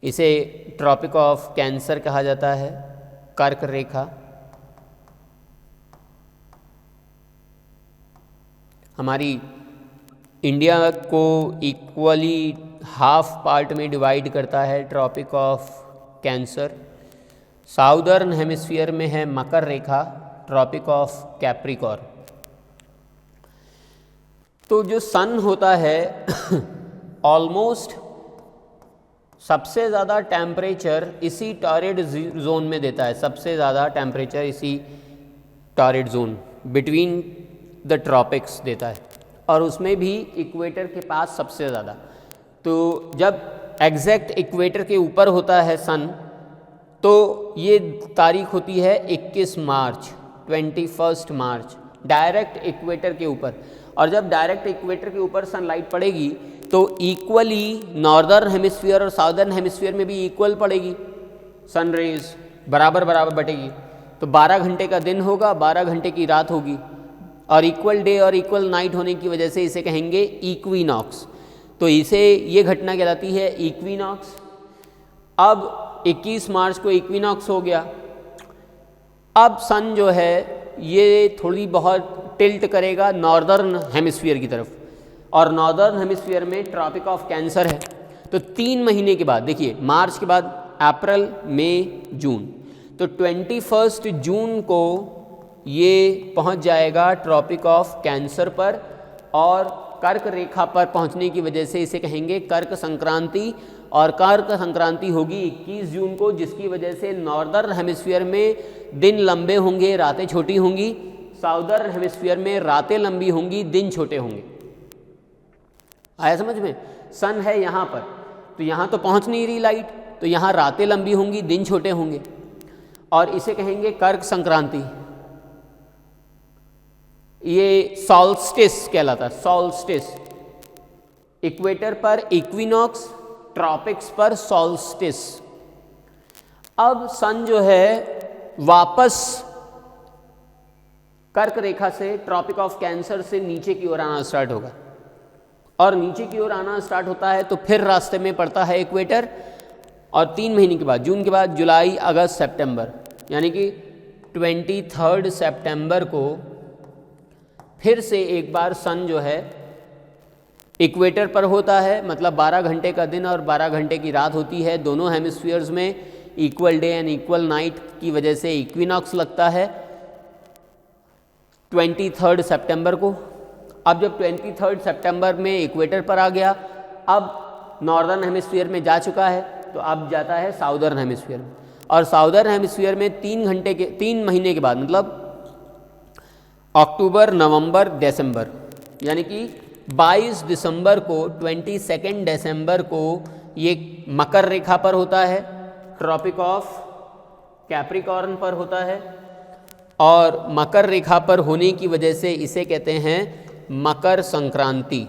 इसे ट्रॉपिक ऑफ कैंसर कहा जाता है, कर्क रेखा। हमारी इंडिया को इक्वली हाफ पार्ट में डिवाइड करता है Tropic of Cancer. Southern hemisphere में है मकर रेखा, ट्रॉपिक ऑफ कैप्रिकॉर्न। तो जो सन होता है ऑलमोस्ट सबसे ज़्यादा टेम्परेचर इसी टॉरिड जोन में देता है, सबसे ज़्यादा टेम्परेचर इसी torrid zone between the tropics देता है, और उसमें भी इक्वेटर के पास सबसे ज़्यादा। तो जब एग्जैक्ट इक्वेटर के ऊपर होता है सन, तो ये तारीख होती है 21 मार्च, 21 मार्च, डायरेक्ट इक्वेटर के ऊपर। और जब डायरेक्ट इक्वेटर के ऊपर सनलाइट पड़ेगी तो इक्वली नॉर्दर्न हेमिस्फीयर और साउदर्न हेमिस्फीयर में भी इक्वल पड़ेगी, सन रेज बराबर बराबर बटेगी। तो 12 घंटे का दिन होगा, 12 घंटे की रात होगी, और इक्वल डे और इक्वल नाइट होने की वजह से इसे कहेंगे इक्विनॉक्स। तो इसे ये घटना कहलाती है इक्विनॉक्स। अब 21 मार्च को इक्विनॉक्स हो गया। अब सन जो है ये थोड़ी बहुत टिल्ट करेगा नॉर्दर्न हेमिस्फीयर की तरफ, और नॉर्दर्न हेमिस्फीयर में ट्रॉपिक ऑफ कैंसर है। तो 3 महीने के बाद, देखिए मार्च के बाद अप्रैल, मई, जून, तो 21 जून को ये पहुंच जाएगा ट्रॉपिक ऑफ कैंसर पर, और कर्क रेखा पर पहुंचने की वजह से इसे कहेंगे कर्क संक्रांति। और कर्क संक्रांति होगी 21 जून को, जिसकी वजह से नॉर्दर्न हेमिस्फीयर में दिन लंबे होंगे, रातें छोटी होंगी। साउदर्न हेमिस्फीयर में रातें लंबी होंगी, दिन छोटे होंगे। आया समझ में? सन है यहाँ पर, तो यहाँ तो पहुँच नहीं रही लाइट, तो यहाँ रातें लंबी होंगी, दिन छोटे होंगे, और इसे कहेंगे कर्क संक्रांति। ये सॉल्स्टिस कहलाता है, सॉल्स्टिस। इक्वेटर पर इक्विनॉक्स, ट्रॉपिक्स पर सॉल्स्टिस। अब सन जो है वापस कर्क रेखा से, ट्रॉपिक ऑफ कैंसर से नीचे की ओर आना स्टार्ट होगा, और नीचे की ओर आना स्टार्ट होता है तो फिर रास्ते में पड़ता है इक्वेटर। और 3 महीने के बाद, जून के बाद जुलाई, अगस्त, सितंबर, यानी कि 23 सितंबर को फिर से एक बार सन जो है इक्वेटर पर होता है। मतलब 12 घंटे का दिन और 12 घंटे की रात होती है दोनों हेमिस्फीयर्स में। Equal day and equal night की वजह से इक्विनॉक्स लगता है 23 सितंबर को। अब जब 23 सितंबर में इक्वेटर पर आ गया, अब नॉर्दर्न हेमिस्फीयर में जा चुका है, तो अब जाता है साउदर्न हेमिस्फीयर में। और साउदर्न हेमिस्फीयर में 3 महीने के बाद, मतलब अक्टूबर, नवंबर, दिसंबर, यानी कि 22 दिसंबर को, 22 दिसंबर को ये मकर रेखा पर होता है, ट्रॉपिक ऑफ कैप्रिकॉर्न पर होता है। और मकर रेखा पर होने की वजह से इसे कहते हैं मकर संक्रांति।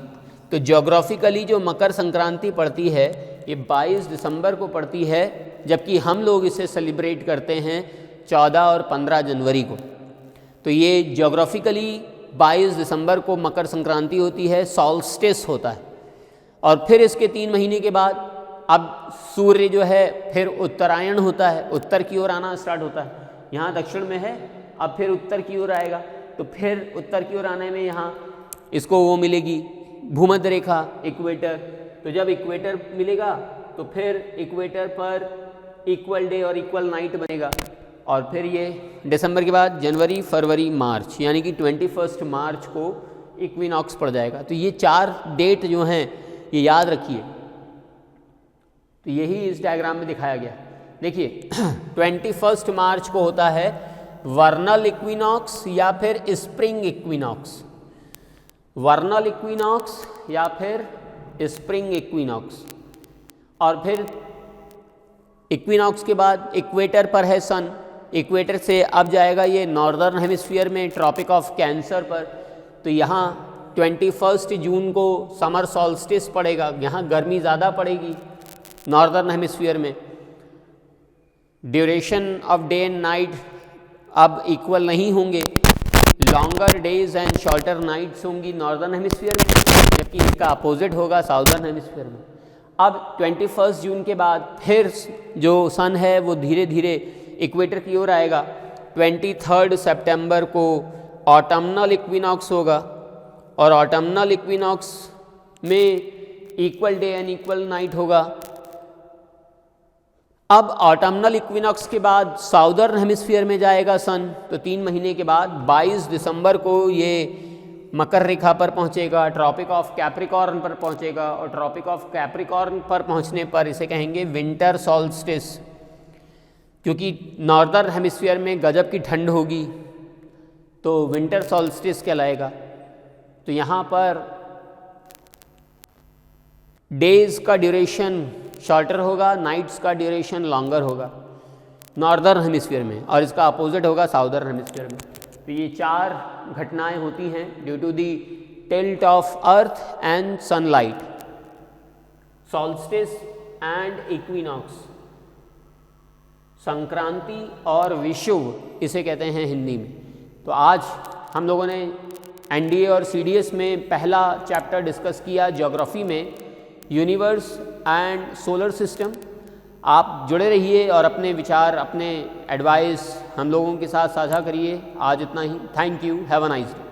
तो ज्योग्राफिकली जो मकर संक्रांति पड़ती है ये 22 दिसंबर को पड़ती है, जबकि हम लोग इसे सेलिब्रेट करते हैं 14 और 15 जनवरी को। तो ये ज्योग्राफिकली 22 दिसंबर को मकर संक्रांति होती है, सॉल्स्टिस होता है। और फिर इसके 3 महीने के बाद अब सूर्य जो है फिर उत्तरायण होता है, उत्तर की ओर आना स्टार्ट होता है। यहाँ दक्षिण में है, अब फिर उत्तर की ओर आएगा, तो फिर उत्तर की ओर आने में यहाँ इसको वो मिलेगी भूमध्य रेखा, इक्वेटर। तो जब इक्वेटर मिलेगा तो फिर इक्वेटर पर इक्वल डे और इक्वल नाइट बनेगा। और फिर ये दिसंबर के बाद जनवरी, फरवरी, मार्च, यानी कि 21 मार्च को इक्विनॉक्स पड़ जाएगा। तो ये 4 डेट जो हैं ये याद रखिए। तो यही इस डायग्राम में दिखाया गया। देखिए 21 मार्च को होता है वर्नल इक्विनॉक्स या फिर स्प्रिंग इक्विनॉक्स, वर्नल इक्विनॉक्स या फिर स्प्रिंग इक्विनॉक्स। और फिर इक्विनॉक्स के बाद इक्वेटर पर है सन, इक्वेटर से अब जाएगा ये नॉर्दर्न हेमिस्फीयर में ट्रॉपिक ऑफ कैंसर पर। तो यहाँ 21 जून को समर सॉल्स्टिस पड़ेगा, यहाँ गर्मी ज़्यादा पड़ेगी नॉर्दर्न हेमिस्फीयर में। Duration of day and night अब इक्वल नहीं होंगे, longer days and shorter nights होंगी नॉर्दर्न हेमिस्फीयर में, जबकि इसका अपोजिट होगा साउदर्न हेमिस्फीयर में। अब 21 जून के बाद फिर जो सन है वो धीरे धीरे इक्वेटर की ओर आएगा। 23 सितंबर को ऑटमनल इक्विनॉक्स होगा, और ऑटमनल इक्विनॉक्स में equal day and equal night होगा। अब ऑटमनल इक्विनॉक्स के बाद साउदर्न हेमिस्फीयर में जाएगा सन, तो 3 महीने के बाद 22 दिसंबर को ये मकर रेखा पर पहुंचेगा, ट्रॉपिक ऑफ कैप्रिकॉर्न पर पहुंचेगा। और ट्रॉपिक ऑफ कैप्रिकॉर्न पर पहुंचने पर इसे कहेंगे विंटर सॉल्स्टिस, क्योंकि नॉर्दर्न हेमिस्फीयर में गजब की ठंड होगी, तो विंटर सॉल्स्टिस कहलाएगा। तो यहाँ पर डेज का ड्यूरेशन शॉर्टर होगा, नाइट्स का ड्यूरेशन लॉन्गर होगा नॉर्दर्न हेमिस्फीयर में, और इसका अपोजिट होगा साउदर्न हेमिस्फीयर में। तो ये 4 घटनाएं होती हैं due to the tilt of earth and sunlight, solstice and equinox, संक्रांति और विषुव इसे कहते हैं हिंदी में। तो आज हम लोगों ने एनडीए और सीडीएस में पहला चैप्टर डिस्कस किया ज्योग्राफी में, यूनिवर्स एंड सोलर सिस्टम। आप जुड़े रहिए और अपने विचार, अपने एडवाइस हम लोगों के साथ साझा करिए। आज इतना ही। Thank you, have a nice day.